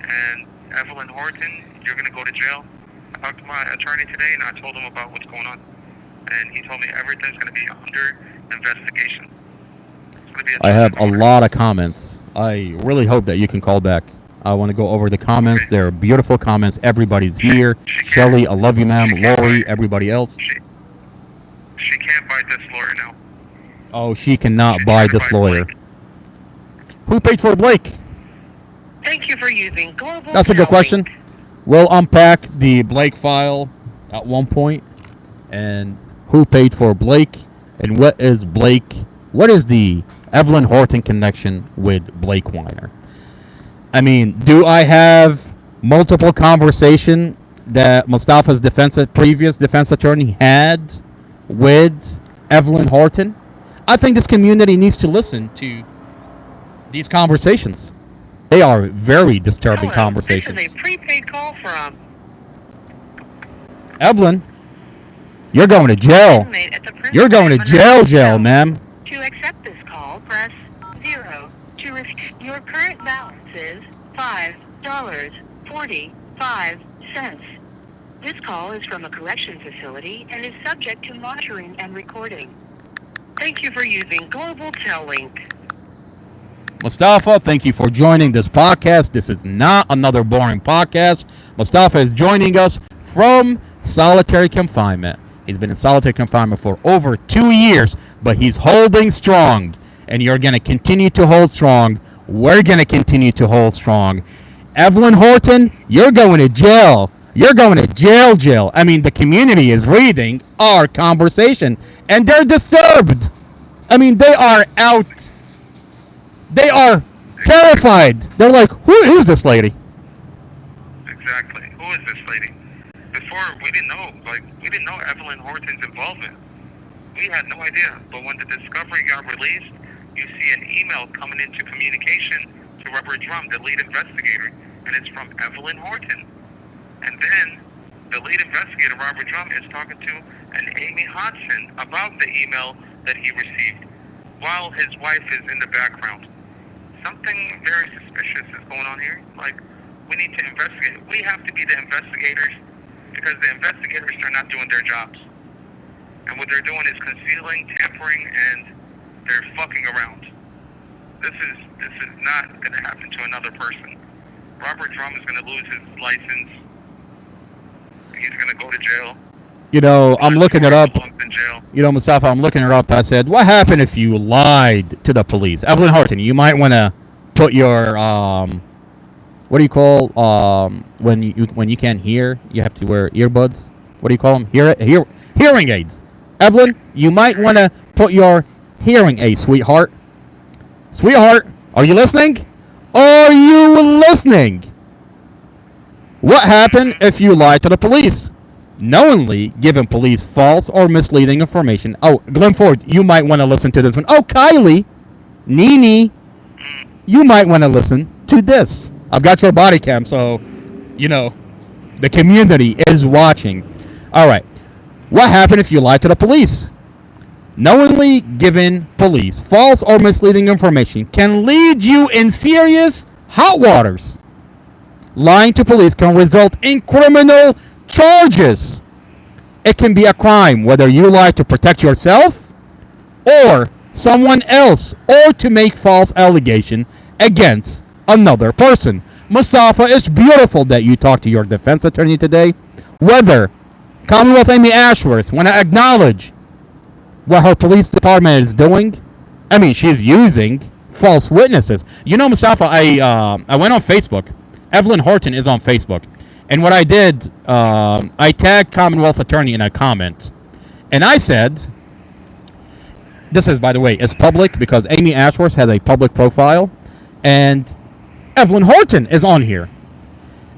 And Evelyn Horton, you're gonna go to jail. I talked to my attorney today, and I told him about what's going on, and he told me everything's gonna be under investigation. It's gonna be I have a lot of comments. I really hope that you can call back. I want to go over the comments. Okay. They're beautiful comments. Everybody's here. She can't- Shelly, I love you, ma'am. she can't Lori, buy- everybody else. She can't bite this lawyer now. Oh, she cannot She's buy trying to this lawyer. Blake. Who paid for Blake? Thank you for using Global That's a good question. Link. We'll unpack the Blake file at one point, and who paid for Blake, and what is Blake? What is the Evelyn Horton connection with Blake Weiner? I mean, do I have multiple conversation that Mustafa's previous defense attorney had with Evelyn Horton? I think this community needs to listen to these conversations. They are very disturbing Hello, conversations. This is a prepaid call from Evelyn, you're going to jail. inmate at the Prince You're going to William jail, Hotel. ma'am. To accept this call, press 0. To your current balance is $5.45. This call is from a correction facility and is subject to monitoring and recording. Thank you for using Global Link. Mustafa, thank you for joining this podcast. This is not another boring podcast. Mustafa is joining us from solitary confinement. He's been in solitary confinement for over 2 years, but he's holding strong. And you're going to continue to hold strong. We're going to continue to hold strong. Evelyn Horton, you're going to jail. You're going to jail. I mean, the community is reading our conversation, and they're disturbed. I mean, they are out. They are terrified. They're like, who is this lady? Exactly. Who is this lady? Before, we didn't know Evelyn Horton's involvement. We had no idea. But when the discovery got released, you see an email coming into communication to Robert Drum, the lead investigator, and it's from Evelyn Horton. And then the lead investigator, Robert Drum, is talking to an Amy Hodson about the email that he received while his wife is in the background. Something very suspicious is going on here. Like, we need to investigate. We have to be the investigators because the investigators are not doing their jobs. And what they're doing is concealing, tampering, and they're fucking around. This is not going to happen to another person. Robert Drum is going to lose his license. He's going to go to jail. You know, I'm looking it up. Belongs in jail. You know, Mustafa, I'm looking it up. I said, what happened if you lied to the police? Evelyn Horton, you might want to put your, what do you call, when you can't hear, you have to wear earbuds? What do you call them? Hearing aids. Evelyn, you might want to put your hearing aids, sweetheart. Sweetheart, are you listening? Are you listening? What happened if you lied to the police? knowingly giving police false or misleading information. Oh, Glenn Ford, you might want to listen to this one. Oh, Kylie, Nene, you might want to listen to this. I've got your body cam, so, the community is watching. All right. What happened if you lied to the police? Knowingly giving police false or misleading information can lead you in serious hot waters. Lying to police can result in criminal charges. It can be a crime whether you lie to protect yourself or someone else or to make false allegation against another person. Mustafa, it's beautiful that you talked to your defense attorney today. Whether Commonwealth Amy Ashworth want to acknowledge what her police department is doing. I mean, she's using false witnesses. Mustafa, I went on Facebook. Evelyn Horton is on Facebook. And what I did, I tagged Commonwealth Attorney in a comment. And I said, this is, by the way, is public because Amy Ashworth has a public profile. And Evelyn Horton is on here.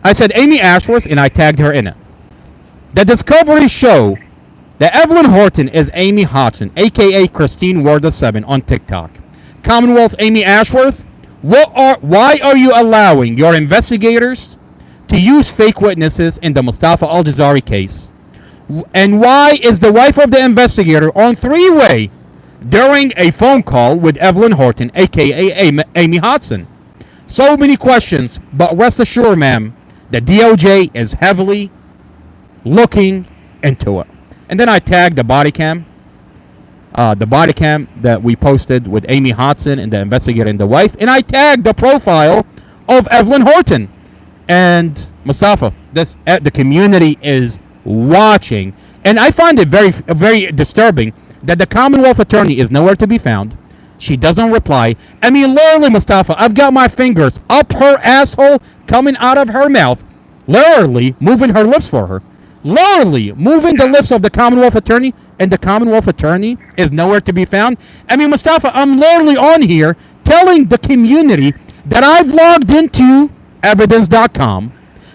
I said Amy Ashworth, and I tagged her in it. The discovery show that Evelyn Horton is Amy Hodson, a.k.a. Christine Ward 7 on TikTok. Commonwealth Amy Ashworth, why are you allowing your investigators to use fake witnesses in the Mustafa Al-Jazari case? And why is the wife of the investigator on three-way during a phone call with Evelyn Horton, a.k.a. Amy Hodson? So many questions, but rest assured, ma'am, the DOJ is heavily looking into it. And then I tagged the body cam that we posted with Amy Hodson and the investigator and the wife, and I tagged the profile of Evelyn Horton. And Mustafa, the community is watching, and I find it very, very disturbing that the Commonwealth Attorney is nowhere to be found. She doesn't reply. I mean, literally, Mustafa, I've got my fingers up her asshole, coming out of her mouth, literally moving her lips for her. Literally moving the lips of the Commonwealth Attorney, and the Commonwealth Attorney is nowhere to be found. I mean, Mustafa, I'm literally on here telling the community that I've logged into evidence.com,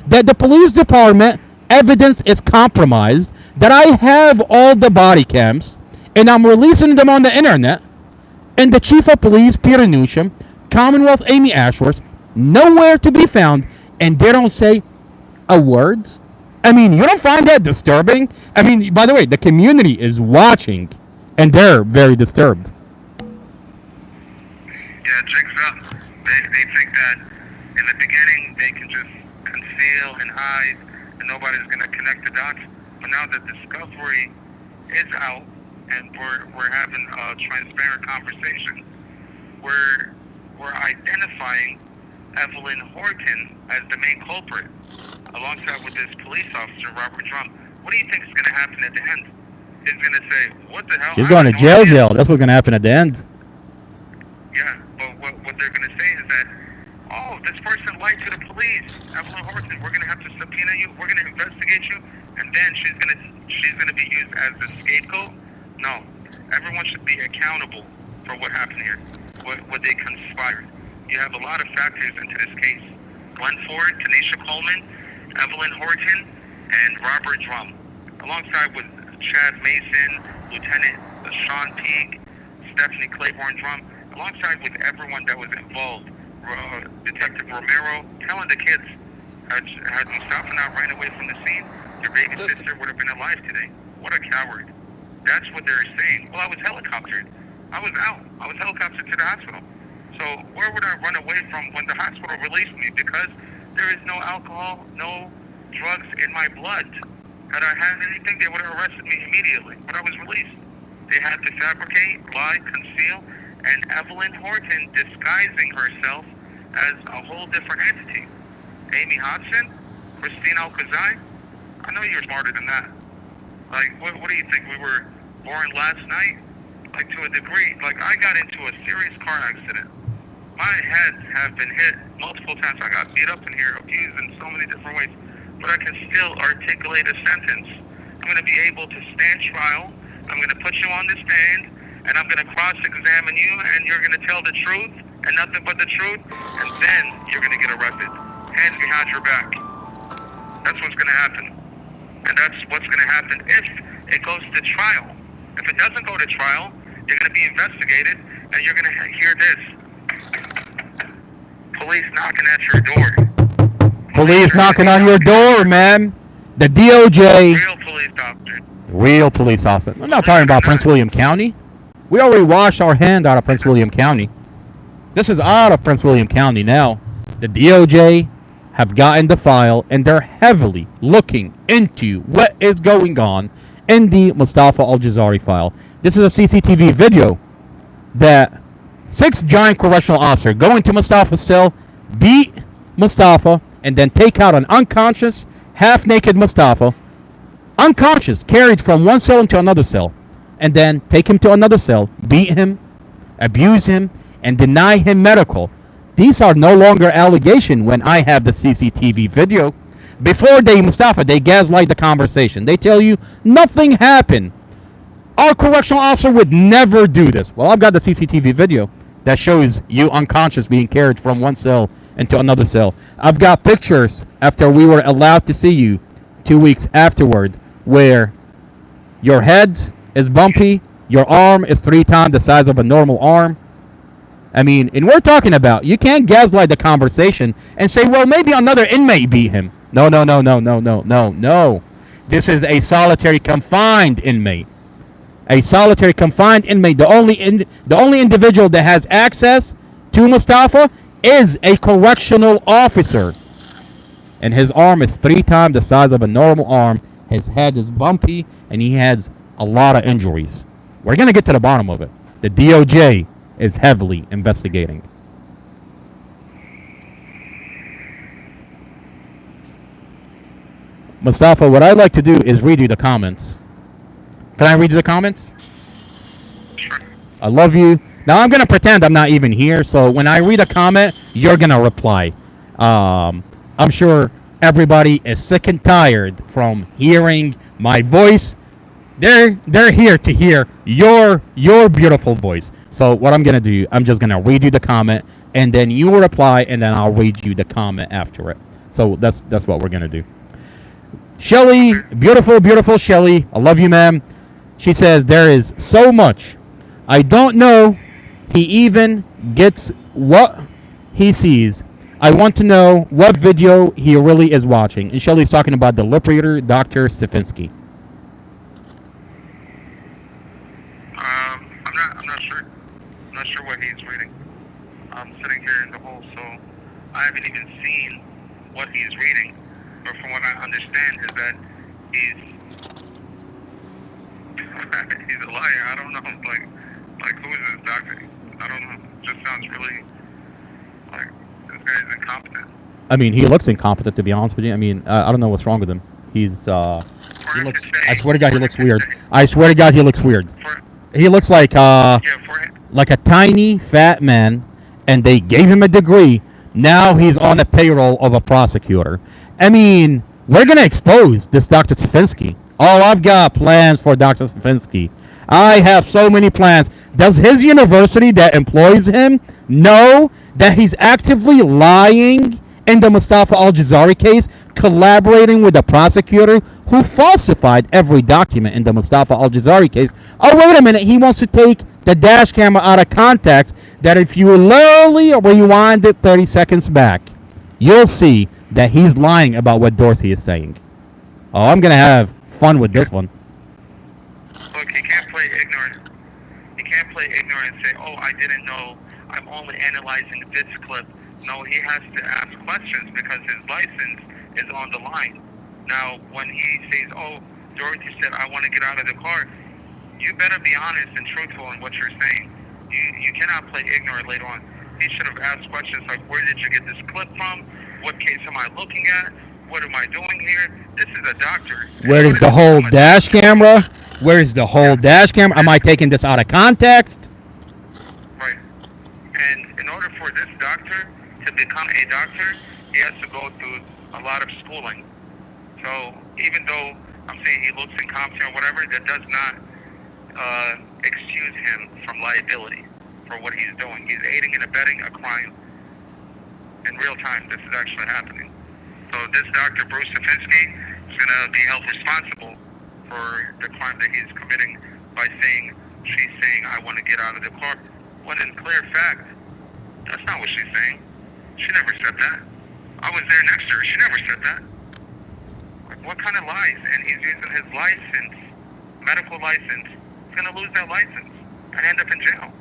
that the police department evidence is compromised, that I have all the body cams, and I'm releasing them on the internet, and the Chief of Police, Peter Newsham, Commonwealth Amy Ashworth, nowhere to be found, and they don't say a word? I mean, you don't find that disturbing? I mean, by the way, the community is watching, and they're very disturbed. Yeah, jig's up. They think that in the beginning they can just conceal and hide, and nobody's going to connect the dots. But now that discovery is out, and we're having a transparent conversation, we're identifying Evelyn Horton as the main culprit, alongside with this police officer, Robert Drum. What do you think is going to happen at the end? He's going to say, what the hell? She's going to jail. That's what's going to happen at the end. Yeah, but what they're going to say is that, oh, this person lied to the police. Evelyn Horton, we're going to have to subpoena you. We're going to investigate you. And then she's going to be used as the scapegoat. No, everyone should be accountable for what happened here, what they conspired. You have a lot of factors into this case. Glenn Ford, Tanisha Coleman, Evelyn Horton, and Robert Drum, alongside with Chad Mason, Lieutenant Sean Teague, Stephanie Claiborne Drum, alongside with everyone that was involved. Detective Romero telling the kids, had Mustafa not ran away from the scene, your baby sister would have been alive today. What a coward. That's what they're saying. Well, I was helicoptered. I was out. I was helicoptered to the hospital. So where would I run away from when the hospital released me? Because there is no alcohol, no drugs in my blood. Had I had anything, they would have arrested me immediately. But I was released. They had to fabricate, lie, conceal, and Evelyn Horton disguising herself as a whole different entity. Amy Hodson, Christine Al-Khazai, I know you're smarter than that. Like, what do you think? We were born last night? Like, to a degree. Like, I got into a serious car accident. My head has been hit multiple times. I got beat up in here, abused in so many different ways. But I can still articulate a sentence. I'm going to be able to stand trial. I'm going to put you on the stand, and I'm going to cross-examine you, and you're going to tell the truth and nothing but the truth, and then you're going to get arrested. Hands behind your back. That's what's going to happen. And that's what's going to happen if it goes to trial. If it doesn't go to trial, you're going to be investigated, and you're going to hear this. Police knocking at your door. Police knocking on your door, man. The DOJ. Real police officer. Real police officer. I'm not talking about Prince William County. We already washed our hand out of Prince William County. This is out of Prince William County now. The DOJ have gotten the file, and they're heavily looking into what is going on in the Mustafa Al-Jazari file. This is a CCTV video that 6 giant correctional officers go into Mustafa's cell, beat Mustafa, and then take out an unconscious, half-naked Mustafa, unconscious, carried from one cell into another cell, and then take him to another cell, beat him, abuse him, and deny him medical. These are no longer allegations when I have the CCTV video. Before Mustafa, they gaslight the conversation. They tell you nothing happened. Our correctional officer would never do this. Well, I've got the CCTV video that shows you unconscious being carried from one cell into another cell. I've got pictures after we were allowed to see you 2 weeks afterward where your head is bumpy, your arm is 3 times the size of a normal arm. I mean, and we're talking about, you can't gaslight the conversation and say, well, maybe another inmate beat him. No. This is a solitary confined inmate. A solitary confined inmate. The only individual that has access to Mustafa is a correctional officer. And his arm is 3 times the size of a normal arm. His head is bumpy, and he has a lot of injuries. We're going to get to the bottom of it. The DOJ is heavily investigating. Mustafa, what I'd like to do is read you the comments. Can I read you the comments? Sure. I love you. Now I'm going to pretend I'm not even here, so when I read a comment, you're going to reply. I'm sure everybody is sick and tired from hearing my voice. They're here to hear your beautiful voice. So what I'm gonna do, I'm just gonna read you the comment, and then you will reply, and then I'll read you the comment after it. So that's what we're gonna do. Shelly, beautiful Shelly, I love you, ma'am. She says there is so much. I don't know. He even gets what he sees. I want to know what video he really is watching. And Shelly's talking about the lip reader, Dr. Stefanski. I'm not sure. I'm not sure what he's reading. I'm sitting here in the hole, so I haven't even seen what he's reading. But from what I understand is that he's a liar. I don't know. Like who is this doctor? I don't know. It just sounds really like this guy's incompetent. I mean, he looks incompetent, to be honest with you. I mean, I don't know what's wrong with him. He's I swear to God, he looks weird. I swear to God, he looks weird. He looks like a tiny fat man, and they gave him a degree. Now he's on the payroll of a prosecutor. I mean, we're gonna expose this Dr. Stefanski. Oh, I've got plans for Dr. Stefanski. I have so many plans. Does his university that employs him know that he's actively lying in the Mustafa Al-Jazari case, collaborating with the prosecutor who falsified every document in the Mustafa Al-Jazari case? Oh, wait a minute. He wants to take the dash camera out of context, that if you literally rewind it 30 seconds back, you'll see that he's lying about what Dorsey is saying. Oh, I'm going to have fun with this one. Look, he can't play ignorant. He can't play ignorant and say, oh, I didn't know. I'm only analyzing this clip. No, he has to ask questions because his license is on the line. Now, when he says, oh, Dorothy said, I want to get out of the car, you better be honest and truthful in what you're saying. You cannot play ignorant later on. He should have asked questions like, where did you get this clip from? What case am I looking at? What am I doing here? This is a doctor. Where is the whole dash camera? Where is the whole dash camera? Am I taking this out of context? Right. And in order for this doctor to become a doctor, he has to go through a lot of schooling. So even though I'm saying he looks incompetent or whatever, that does not excuse him from liability for what he's doing. He's aiding and abetting a crime in real time. This is actually happening. So this Dr. Bruce Stefanski, going to be held responsible for the crime that he's committing by saying, she's saying, I want to get out of the car. When in clear fact, that's not what she's saying. She never said that. I was there next to her. She never said that. Like, what kind of lies? And he's using his license, medical license. He's going to lose that license and end up in jail.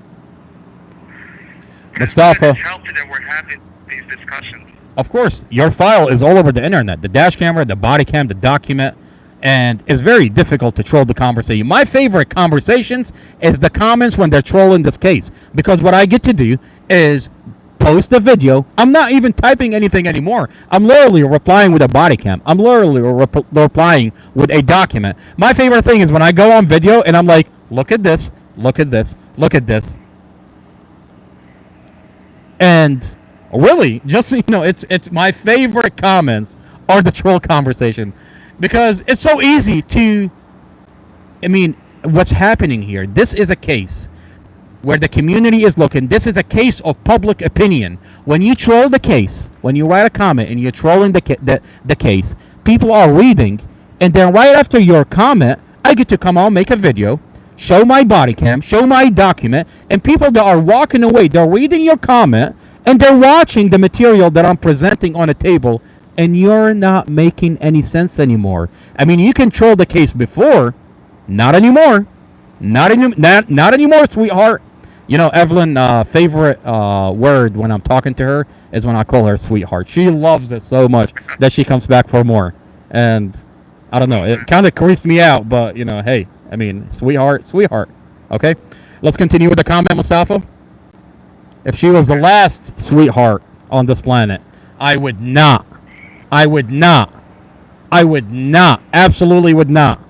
Mustafa. It's healthy that we're having these discussions. Of course, your file is all over the internet. The dash camera, the body cam, the document. And it's very difficult to troll the conversation. My favorite conversations is the comments when they're trolling this case. Because what I get to do is post a video. I'm not even typing anything anymore. I'm literally replying with a body cam. I'm literally replying with a document. My favorite thing is when I go on video and I'm like, look at this, look at this, look at this. And really, just so you know, it's my favorite comments are the troll conversation. Because it's so easy to, I mean, what's happening here? This is a case where the community is looking. This is a case of public opinion. When you troll the case, when you write a comment and you're trolling the case, people are reading, and then right after your comment, I get to come on, make a video, show my body cam, show my document, and people that are walking away, they're reading your comment, and they're watching the material that I'm presenting on a table, and you're not making any sense anymore. I mean, you can troll the case before, not anymore. Not anymore, sweetheart. You know, Evelyn, favorite word when I'm talking to her is when I call her sweetheart. She loves it so much that she comes back for more. And I don't know, it kind of creeps me out, but, you know, hey, I mean, sweetheart. Okay? Let's continue with the comment, Mustafa. If she was the last sweetheart on this planet, I would not, absolutely would not.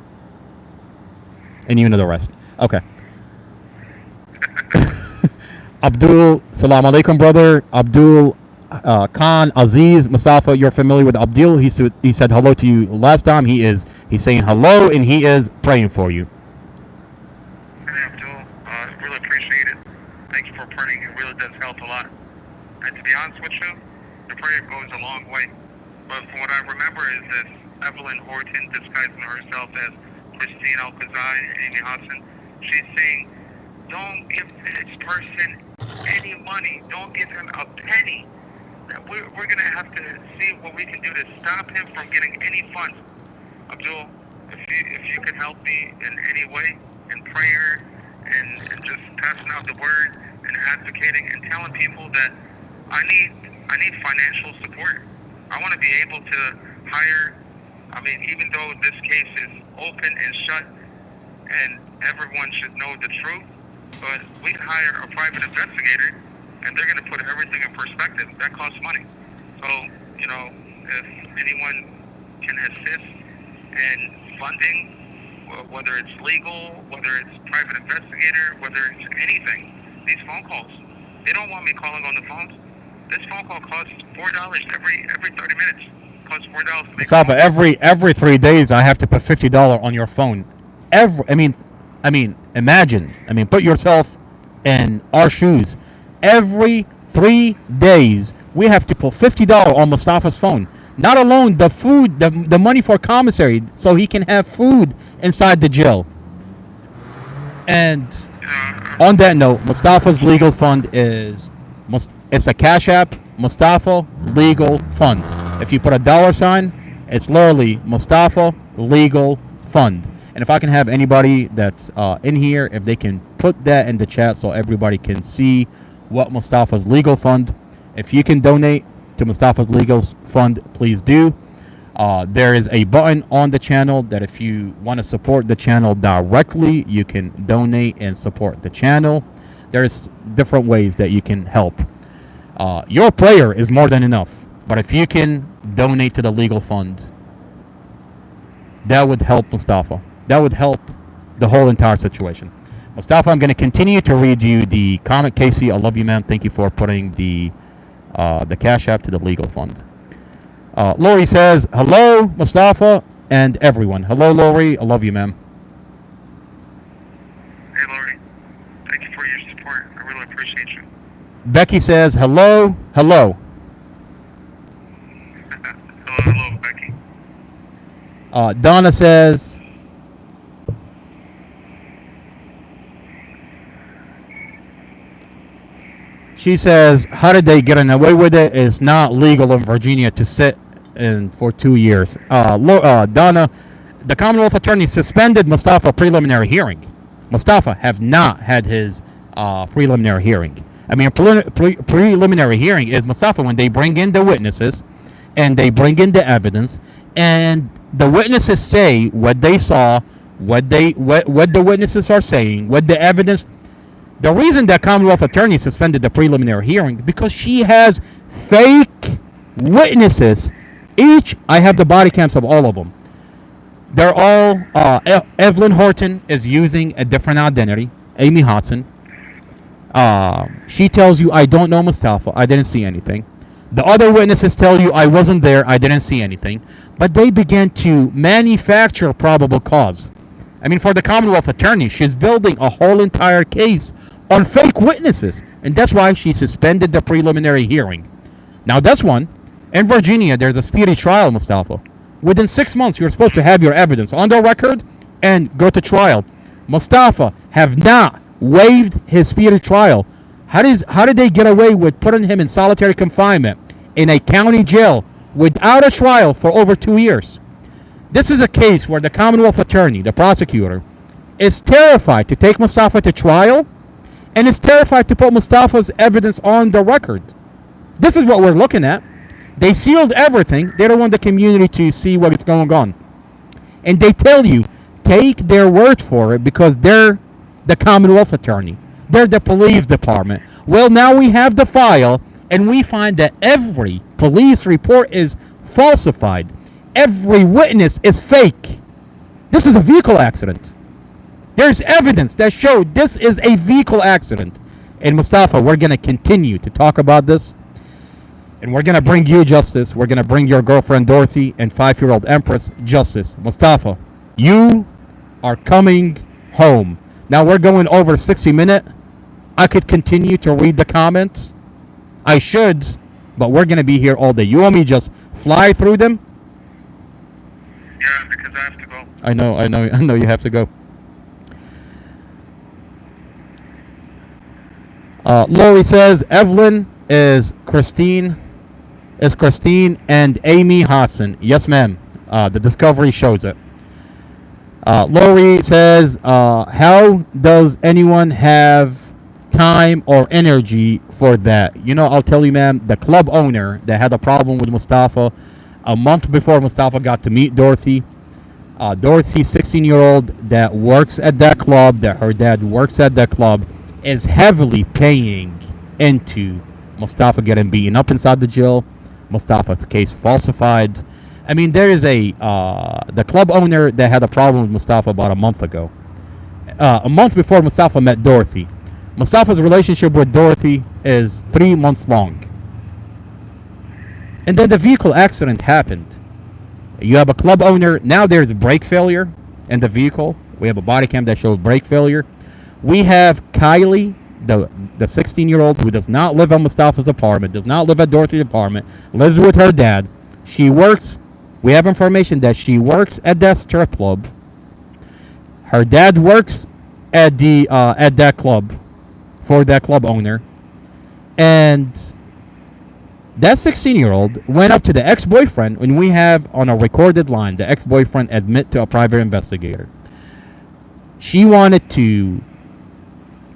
And you know the rest. Okay. Abdul, salam alaikum, brother. Abdul Khan Aziz Mustafa, you're familiar with Abdul. He said hello to you last time. He's saying hello, and he is praying for you. Hey, Abdul, really appreciate it. Thank you for praying. It really does help a lot. And to be honest with you, the prayer goes a long way. But from what I remember is that Evelyn Horton disguising herself as Christine Alcazar and Amy Hassan, she's saying, don't give this person any money. Don't give him a penny. That we're going to have to see what we can do to stop him from getting any funds. Abdul, if you could help me in any way, in prayer, and just passing out the word and advocating and telling people that I need financial support. I want to be able to hire, I mean, even though this case is open and shut and everyone should know the truth, but we can hire a private investigator and they're going to put everything in perspective. That costs money. So, you know, if anyone can assist in funding, whether it's legal, whether it's private investigator, whether it's anything, these phone calls, they don't want me calling on the phones. This phone call costs $4 every 30 minutes. It costs $4 to make Mustafa, every 3 days I have to put $50 on your phone. I mean, imagine. I mean, put yourself in our shoes. Every 3 days we have to put $50 on Mustafa's phone. Not alone the food, the money for commissary, so he can have food inside the jail. And on that note, Mustafa's legal fund is it's a Cash App, Mustafa Legal Fund. If you put a $, it's literally Mustafa Legal Fund. And if I can have anybody that's in here, if they can put that in the chat so everybody can see what Mustafa's Legal Fund. If you can donate to Mustafa's Legal Fund, please do. There is a button on the channel that if you want to support the channel directly, you can donate and support the channel. There's different ways that you can help. Your prayer is more than enough, but if you can donate to the legal fund, that would help Mustafa. That would help the whole entire situation. Mustafa, I'm going to continue to read you the comment. Casey, I love you, man. Thank you for putting the Cash App to the legal fund. Lori says, hello, Mustafa and everyone. Hello, Lori. I love you, ma'am. Hey, Lori. Thank you for your support. I really appreciate you. Becky says, hello. Hello, Becky. Donna says, she says, how did they get away with it? It's not legal in Virginia to sit in for 2 years. Donna, the Commonwealth Attorney suspended Mustafa preliminary hearing. Mustafa have not had his preliminary hearing. I mean, preliminary hearing is, Mustafa, when they bring in the witnesses and they bring in the evidence, and the witnesses say what they saw, what the witnesses are saying, what the evidence. The reason that Commonwealth Attorney suspended the preliminary hearing, because she has fake witnesses. I have the body cams of all of them. They're all, Evelyn Horton is using a different identity, Amy Hudson. She tells you, I don't know Mustafa, I didn't see anything. The other witnesses tell you, I wasn't there, I didn't see anything. But they began to manufacture probable cause. I mean, for the Commonwealth Attorney, she's building a whole entire case on fake witnesses. And that's why she suspended the preliminary hearing. Now, that's one. In Virginia, there's a speedy trial, Mustafa. Within 6 months, you're supposed to have your evidence on the record and go to trial. Mustafa have not waived his speedy trial. How did they get away with putting him in solitary confinement in a county jail without a trial for over 2 years? This is a case where the Commonwealth Attorney, the prosecutor, is terrified to take Mustafa to trial and is terrified to put Mustafa's evidence on the record. This is what we're looking at. They sealed everything. They don't want the community to see what is going on. And they tell you, take their word for it because they're the Commonwealth Attorney. They're the police department. Well, now we have the file, and we find that every police report is falsified. Every witness is fake. This is a vehicle accident. There's evidence that showed this is a vehicle accident. And Mustafa, we're going to continue to talk about this. And we're going to bring you justice. We're going to bring your girlfriend Dorothy and 5-year-old Empress justice. Mustafa, you are coming home. Now we're going over 60 minutes. I could continue to read the comments. I should, but we're going to be here all day. You want me to just fly through them? Yeah, because I have to go. I know you have to go. Lori says Evelyn is Christine and Amy Hudson. Yes, ma'am. The discovery shows it. Lori says, how does anyone have time or energy for that? You know, I'll tell you, ma'am, the club owner that had a problem with Mustafa a month before Mustafa got to meet Dorothy. Dorothy, 16-year-old that works at that club, that her dad works at that club, is heavily paying into Mustafa getting beaten up inside the jail, Mustafa's case falsified. I mean, there is the club owner that had a problem with Mustafa about a month ago. A month before Mustafa met Dorothy. Mustafa's relationship with Dorothy is 3 months long. And then the vehicle accident happened. You have a club owner. Now there's brake failure in the vehicle. We have a body cam that shows brake failure. We have Kylie, the 16-year-old who does not live at Mustafa's apartment, does not live at Dorothy's apartment, lives with her dad. She works. We have information that she works at that strip club. Her dad works at that club for that club owner. And that 16-year-old went up to the ex-boyfriend, and we have on a recorded line, the ex-boyfriend admit to a private investigator. She wanted to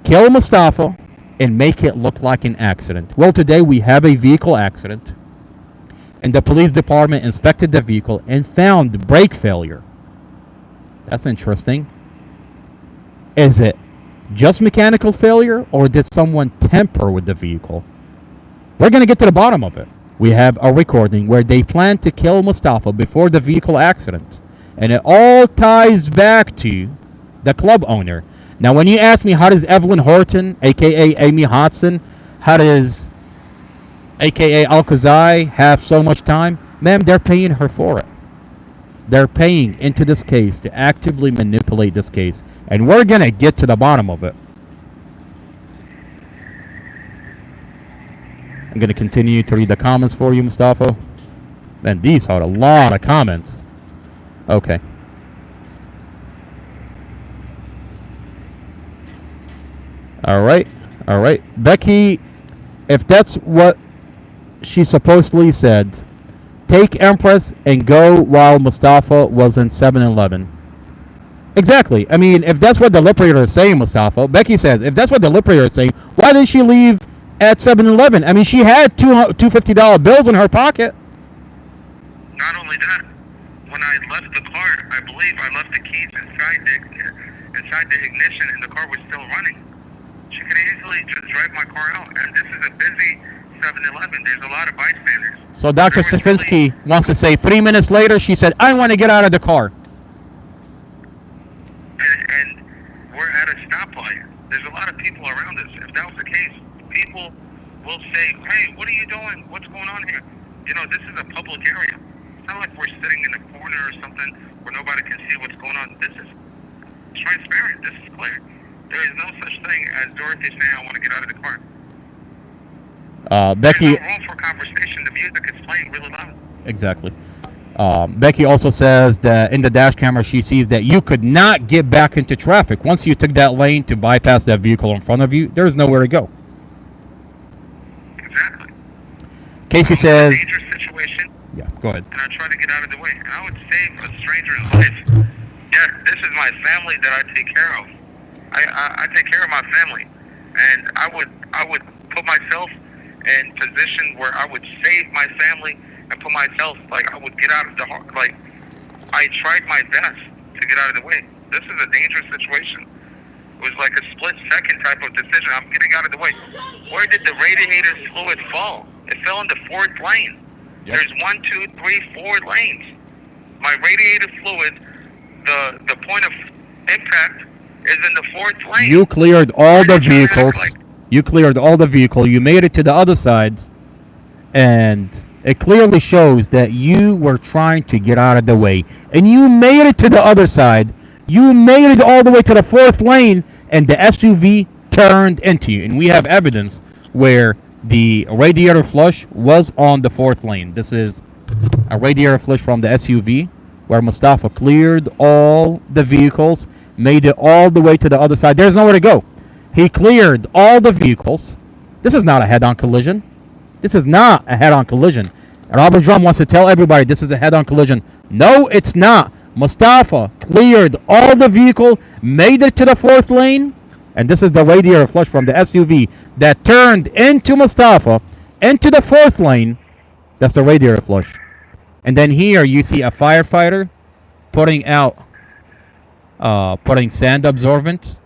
kill Mustafa and make it look like an accident. Well, today we have a vehicle accident, and the police department inspected the vehicle and found brake failure. That's interesting. Is it just mechanical failure, or did someone tamper with the vehicle? We're going to get to the bottom of it. We have a recording where they plan to kill Mustafa before the vehicle accident. And it all ties back to the club owner. Now, when you ask me, how does Evelyn Horton, a.k.a. Amy Hudson, how does a.k.a. Alcazai have so much time? Ma'am, they're paying her for it. They're paying into this case to actively manipulate this case. And we're going to get to the bottom of it. I'm going to continue to read the comments for you, Mustafa. Man, these are a lot of comments. Okay. All right. All right. Becky, if that's what she supposedly said, take Empress and go while Mustafa was in 7-Eleven. Exactly. I mean, if that's what the Liberator is saying, Mustafa, Becky says, if that's what the Liberator is saying, why didn't she leave at 7-Eleven? I mean, she had two $50 bills in her pocket. Not only that, when I left the car, I believe I left the keys inside the ignition, and the car was still running. She could easily just drive my car out, and this is a busy 7-Eleven. There's a lot of bystanders. So Dr. There was Stefanski wants to say 3 minutes later, she said, I want to get out of the car. And we're at a stoplight. There's a lot of people around us. If that was the case, people will say, hey, what are you doing? What's going on here? You know, this is a public area. It's not like we're sitting in a corner or something where nobody can see what's going on. This is transparent. This is clear. There is no such thing as Dorothy saying, I want to get out of the car. Becky... There's no room for conversation. The music is playing really loud. Exactly. Becky also says that in the dash camera, she sees that you could not get back into traffic. Once you took that lane to bypass that vehicle in front of you, there's nowhere to go. Exactly. Casey says... Dangerous situation. Yeah, go ahead. And I try to get out of the way. And I would save a stranger's life. Yeah, this is my family that I take care of. I take care of my family. And I would put myself in position where I would save my family and put myself, like, I would get out of the, like, I tried my best to get out of the way. This is a dangerous situation. It was like a split-second type of decision. I'm getting out of the way. Where did the radiator fluid fall? It fell in the fourth lane. Yep. There's 1, 2, 3, 4 lanes. My radiator fluid, the point of impact is in the fourth lane. You cleared all the vehicles. You cleared all the vehicle. You made it to the other sides, and it clearly shows that you were trying to get out of the way. And you made it to the other side. You made it all the way to the fourth lane, and the SUV turned into you. And we have evidence where the radiator flush was on the fourth lane. This is a radiator flush from the SUV where Mustafa cleared all the vehicles, made it all the way to the other side. There's nowhere to go. He cleared all the vehicles. This is not a head-on collision. This is not a head-on collision. Robert Drum wants to tell everybody this is a head-on collision. No, it's not. Mustafa cleared all the vehicle, made it to the fourth lane, and this is the radiator flush from the SUV that turned into Mustafa, into the fourth lane. That's the radiator flush. And then here you see a firefighter putting sand absorbent.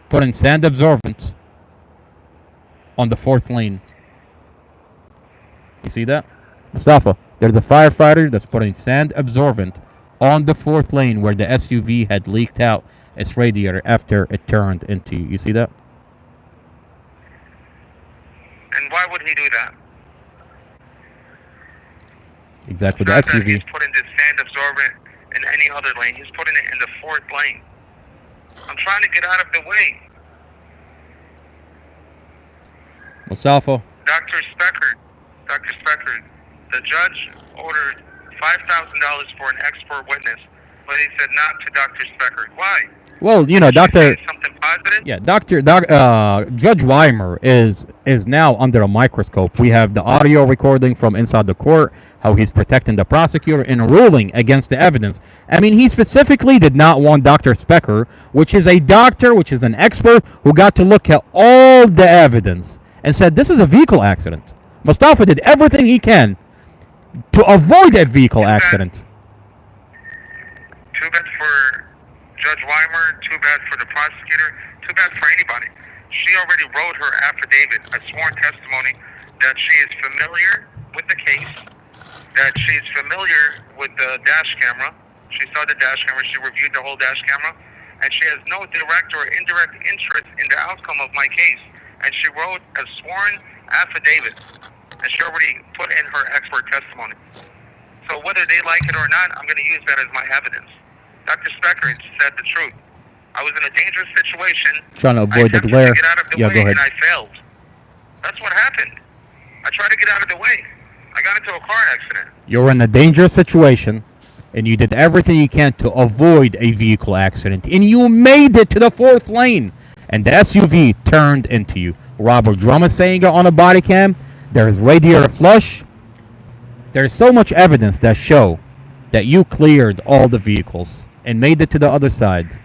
Putting sand absorbent on the fourth lane. You see that? Mustafa, there's a firefighter that's putting sand absorbent on the fourth lane where the SUV had leaked out its radiator after it turned into you. You see that? And why would he do that? Exactly. The Not that SUV. he's putting this sand absorbent in any other lane. He's putting it in the fourth lane. I'm trying to get out of the way. Mustafa. Dr. Specker, the judge ordered $5,000 for an expert witness, but he said not to Dr. Specker. Why? Well, you know, Dr. Something positive? Yeah, Judge Weimer is now under a microscope. We have the audio recording from inside the court, how he's protecting the prosecutor and ruling against the evidence. I mean, he specifically did not want Dr. Specker, which is a doctor, which is an expert, who got to look at all the evidence and said, this is a vehicle accident. Mustafa did everything he can to avoid a vehicle accident. Too bad for Judge Weimer, too bad for the prosecutor, too bad for anybody. She already wrote her affidavit, a sworn testimony, that she is familiar with the case, that she's familiar with the dash camera. She saw the dash camera, she reviewed the whole dash camera, and she has no direct or indirect interest in the outcome of my case. And she wrote a sworn affidavit, and she already put in her expert testimony. So whether they like it or not, I'm going to use that as my evidence. Dr. Specker said the truth. I was in a dangerous situation. Trying to avoid the glare. To get out of the way, go ahead. and I failed. That's what happened. I tried to get out of the way. I got into a car accident. You're in a dangerous situation, and you did everything you can to avoid a vehicle accident, and you made it to the 4th lane, and the SUV turned into you. Robert Drum is saying it on a body cam. There's radiator flush. There's so much evidence that show that you cleared all the vehicles and made it to the other side,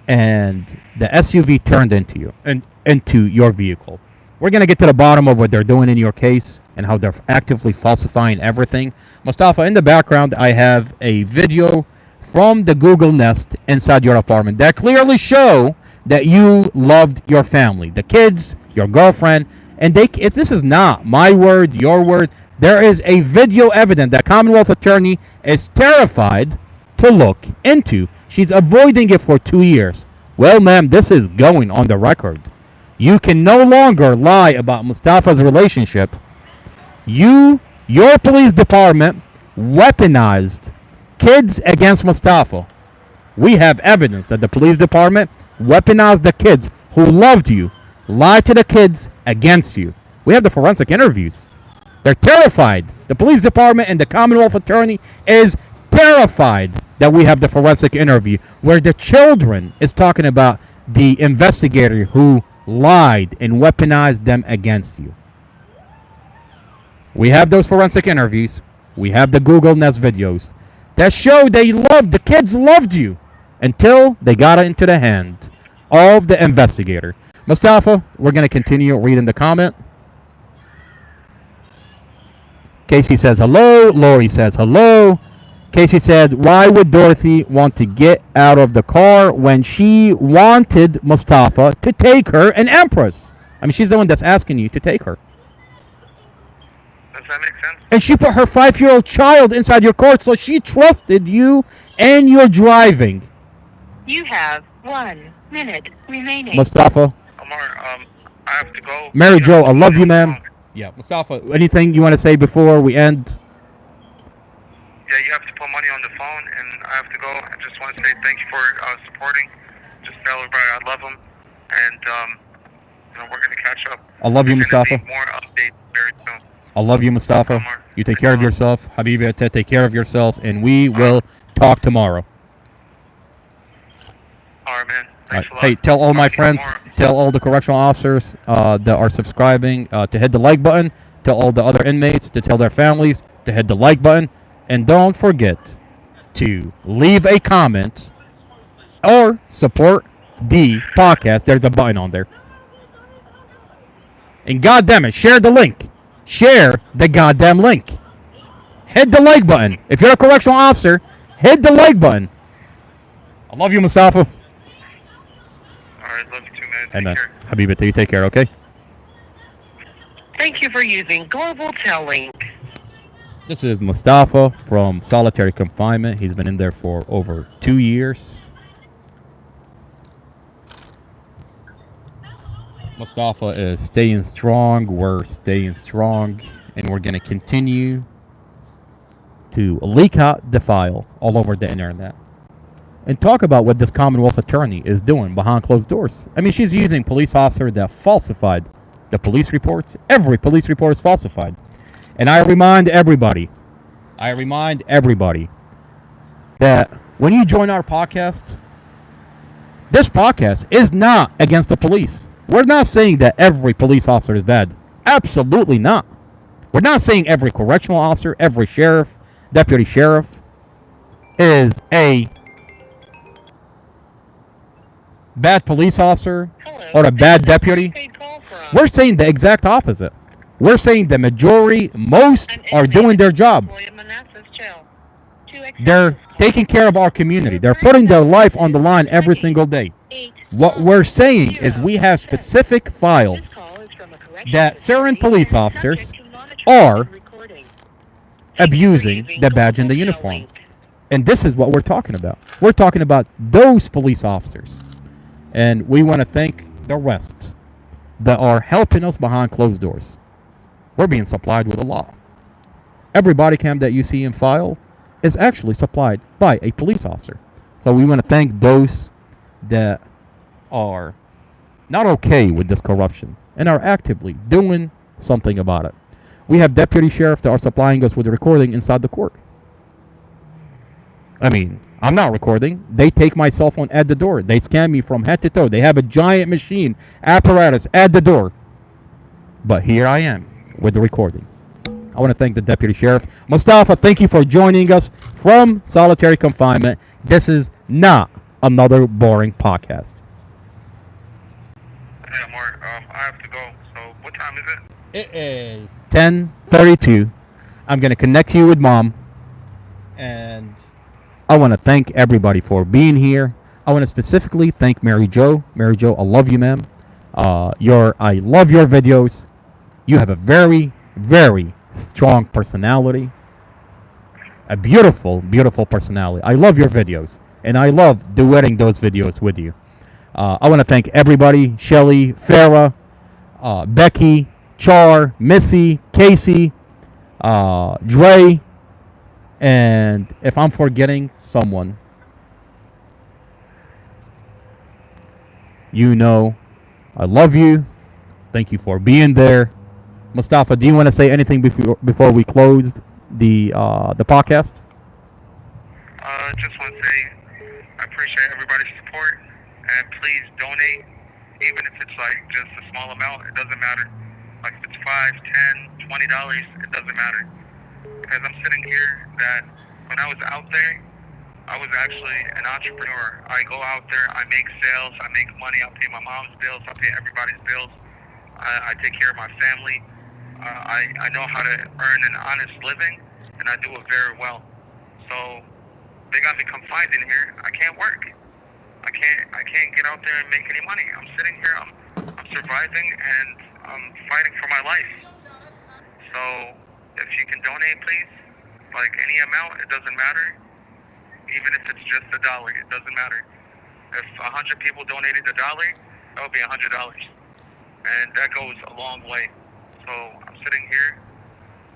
and the SUV turned into you and into your vehicle. We're gonna get to the bottom of what they're doing in your case and how they're actively falsifying everything. Mustafa, in the background, I have a video from the Google Nest inside your apartment that clearly show that you loved your family, the kids, your girlfriend, and this is not my word, your word. There is a video evidence that Commonwealth attorney is terrified to look into. She's avoiding it for 2 years. Well, ma'am, this is going on the record. You can no longer lie about Mustafa's relationship. Your police department weaponized kids against Mustafa. We have evidence that the police department weaponized the kids who loved you, lied to the kids against you. We have the forensic interviews. They're terrified. The police department and the Commonwealth attorney is terrified that we have the forensic interview where the children is talking about the investigator who lied and weaponized them against you. We have those forensic interviews. We have the Google Nest videos that show the kids loved you until they got it into the hand of the investigator. Mustafa, we're going to continue reading the comment. Casey says hello. Lori says hello. Casey said, why would Dorothy want to get out of the car when she wanted Mustafa to take her an Empress? I mean, she's the one that's asking you to take her. Does that make sense? And she put her 5-year-old child inside your car, so she trusted you and your driving. You have 1 minute remaining. Mustafa. Omar, I have to go. Mary Jo, I love you, ma'am. Yeah, Mustafa, anything you want to say before we end? Yeah, you have to put money on the phone, and I have to go. I just want to say thank you for supporting. Just tell everybody I love them, and we're gonna catch up. I love you, Mustafa. Need more updates very soon. I love you, Mustafa. Omar. You take care of yourself. Habibi, take care of yourself, and we will talk tomorrow. All right, man. Thanks a lot. Hey, tell all my Talk to you friends, tomorrow. tell all the correctional officers that are subscribing to hit the like button. Tell all the other inmates to tell their families to hit the like button. And don't forget to leave a comment or support the podcast. There's a button on there. And goddamn it, share the link. Share the goddamn link. Hit the like button. If you're a correctional officer, hit the like button. I love you, Mustafa. All right, love you too, man. And Take care. Habibati, you take care, okay? Thank you for using Global Tellink. This is Mustafa from solitary confinement. He's been in there for over 2 years. Mustafa is staying strong. We're staying strong. And we're going to continue to leak out the file all over the internet. And talk about what this Commonwealth attorney is doing behind closed doors. I mean, she's using police officer that falsified the police reports. Every police report is falsified. And I remind everybody that when you join our podcast, this podcast is not against the police. We're not saying that every police officer is bad. Absolutely not. We're not saying every correctional officer, every sheriff, deputy sheriff is a bad police officer or a bad deputy. We're saying the exact opposite. We're saying the majority, most are doing their job. They're taking care of our community. They're putting their life on the line every single day. What we're saying is we have specific files that certain police officers are abusing the badge and the uniform. And this is what we're talking about. We're talking about those police officers. And we want to thank the rest that are helping us behind closed doors. We're being supplied with a law. Every body cam that you see in file is actually supplied by a police officer. So we want to thank those that are not okay with this corruption and are actively doing something about it. We have deputy sheriff that are supplying us with the recording inside the court. I mean, I'm not recording. They take my cell phone at the door. They scan me from head to toe. They have a giant machine apparatus at the door. But here I am with the recording. I want to thank the deputy sheriff. Mustafa, thank you for joining us from solitary confinement. This is not another boring podcast. Yeah, Mark, I have to go. So what time is it? It is 10:32. I'm going to connect you with Mom. And I want to thank everybody for being here. I want to specifically thank Mary Jo. Mary Jo, I love you, ma'am. I love your videos. You have a very, very strong personality. A beautiful, beautiful personality. I love your videos. And I love duetting those videos with you. I want to thank everybody. Shelly, Farah, Becky, Char, Missy, Casey, Dre. And if I'm forgetting someone, you know I love you. Thank you for being there. Mustafa, do you want to say anything before we close the podcast? Just want to say I appreciate everybody's support, and please donate, even if it's like just a small amount. It doesn't matter. Like if it's $5, $10, $20, it doesn't matter. Because I'm sitting here that when I was out there, I was actually an entrepreneur. I go out there, I make sales, I make money, I pay my mom's bills, I pay everybody's bills. I take care of my family. I know how to earn an honest living, and I do it very well. So they got me confined in here. I can't work. I can't get out there and make any money. I'm sitting here, I'm surviving, and I'm fighting for my life. So if you can donate, please, like any amount, it doesn't matter. Even if it's just $1, it doesn't matter. If 100 people donated $1, that would be $100. And that goes a long way. So I'm sitting here.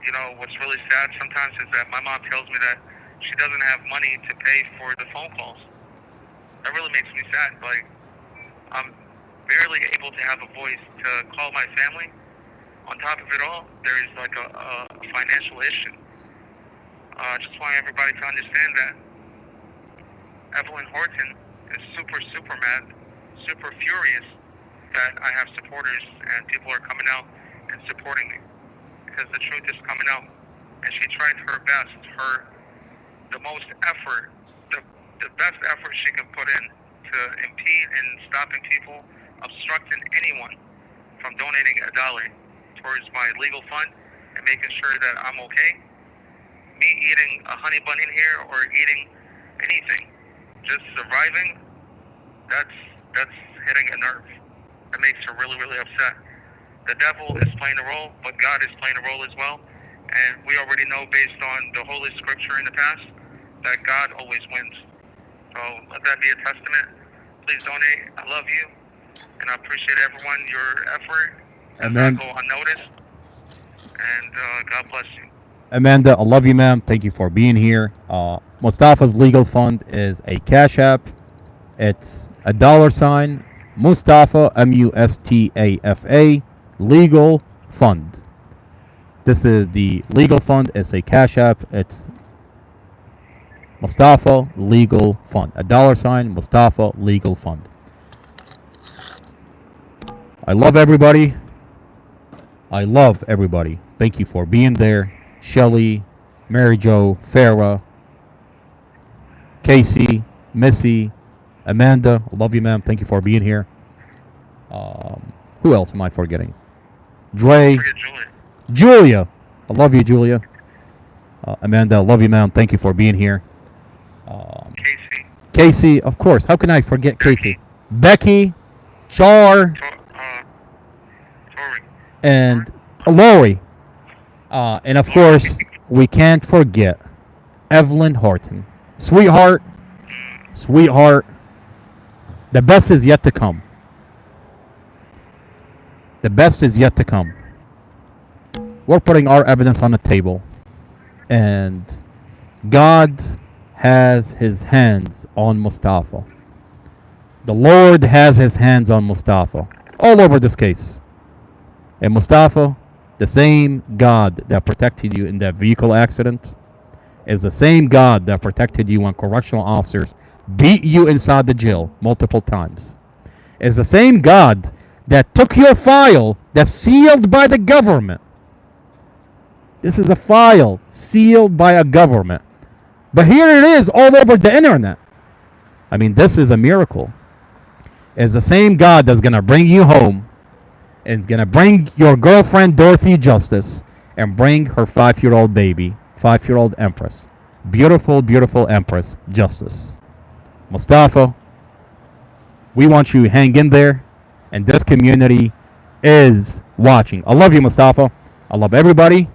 You know, what's really sad sometimes is that my mom tells me that she doesn't have money to pay for the phone calls. That really makes me sad. Like, I'm barely able to have a voice to call my family. On top of it all, there is like a financial issue. I just want everybody to understand that Evelyn Horton is super, super mad, super furious that I have supporters and people are coming out and supporting me, because the truth is coming out. And she tried her best, the most effort, the best effort she can put in to impede in stopping people, obstructing anyone from donating $1 towards my legal fund and making sure that I'm okay. Me eating a honey bun in here or eating anything, just surviving, that's hitting a nerve. It makes her really, really upset. The devil is playing a role, but God is playing a role as well. And we already know, based on the Holy Scripture in the past, that God always wins. So let that be a testament. Please donate. I love you, and I appreciate everyone, your effort. Amen. Does not go unnoticed. And God bless you. Amanda, I love you, ma'am. Thank you for being here. Mustafa's legal fund is a Cash App. It's $, Mustafa, Mustafa, legal fund. This is the legal fund. It's a Cash App. It's Mustafa legal fund. $, Mustafa legal fund. I love everybody. I love everybody. Thank you for being there. Shelly, Mary Jo, Farah, Casey, Missy, Amanda. I love you, ma'am. Thank you for being here. Who else am I forgetting? Dre, Julia. I love you, Julia. Amanda, I love you, ma'am. Thank you for being here. Casey, of course. How can I forget Casey? Becky, Char, and Lori. And of course, we can't forget Evelyn Horton. Sweetheart. The best is yet to come. The best is yet to come. We're putting our evidence on the table. And God has his hands on Mustafa. The Lord has his hands on Mustafa. All over this case. And Mustafa, the same God that protected you in that vehicle accident is the same God that protected you when correctional officers beat you inside the jail multiple times. Is the same God that took your file that's sealed by the government. This is a file sealed by a government. But here it is all over the internet. I mean, this is a miracle. Is the same God that's going to bring you home and is going to bring your girlfriend Dorothy justice and bring her 5-year-old baby, 5-year-old Empress. Beautiful, beautiful Empress justice. Mustafa, we want you to hang in there, and this community is watching. I love you, Mustafa. I love everybody.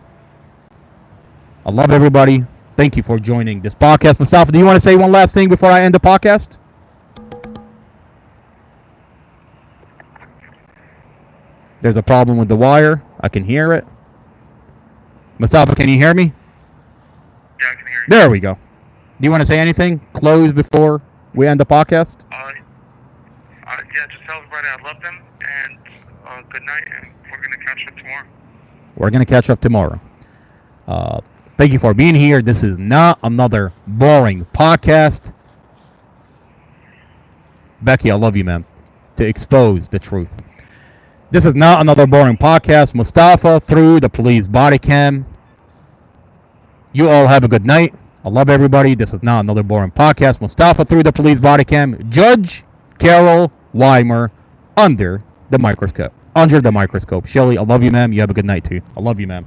I love everybody. Thank you for joining this podcast. Mustafa, do you want to say one last thing before I end the podcast? There's a problem with the wire. I can hear it. Mustafa, can you hear me? Yeah, I can hear you. There we go. Do you want to say anything? Close before we end the podcast? Yeah, just tell everybody I love them, and good night, and we're going to catch up tomorrow. We're going to catch up tomorrow. Thank you for being here. This is not another boring podcast. Becky, I love you, man, to expose the truth. This is not another boring podcast. Mustafa through the police body cam. You all have a good night. I love everybody. This is not another boring podcast. Mustafa through the police body cam. Judge Carol Weimer under the microscope. Under the microscope. Shelly, I love you, ma'am. You have a good night, too. I love you, ma'am.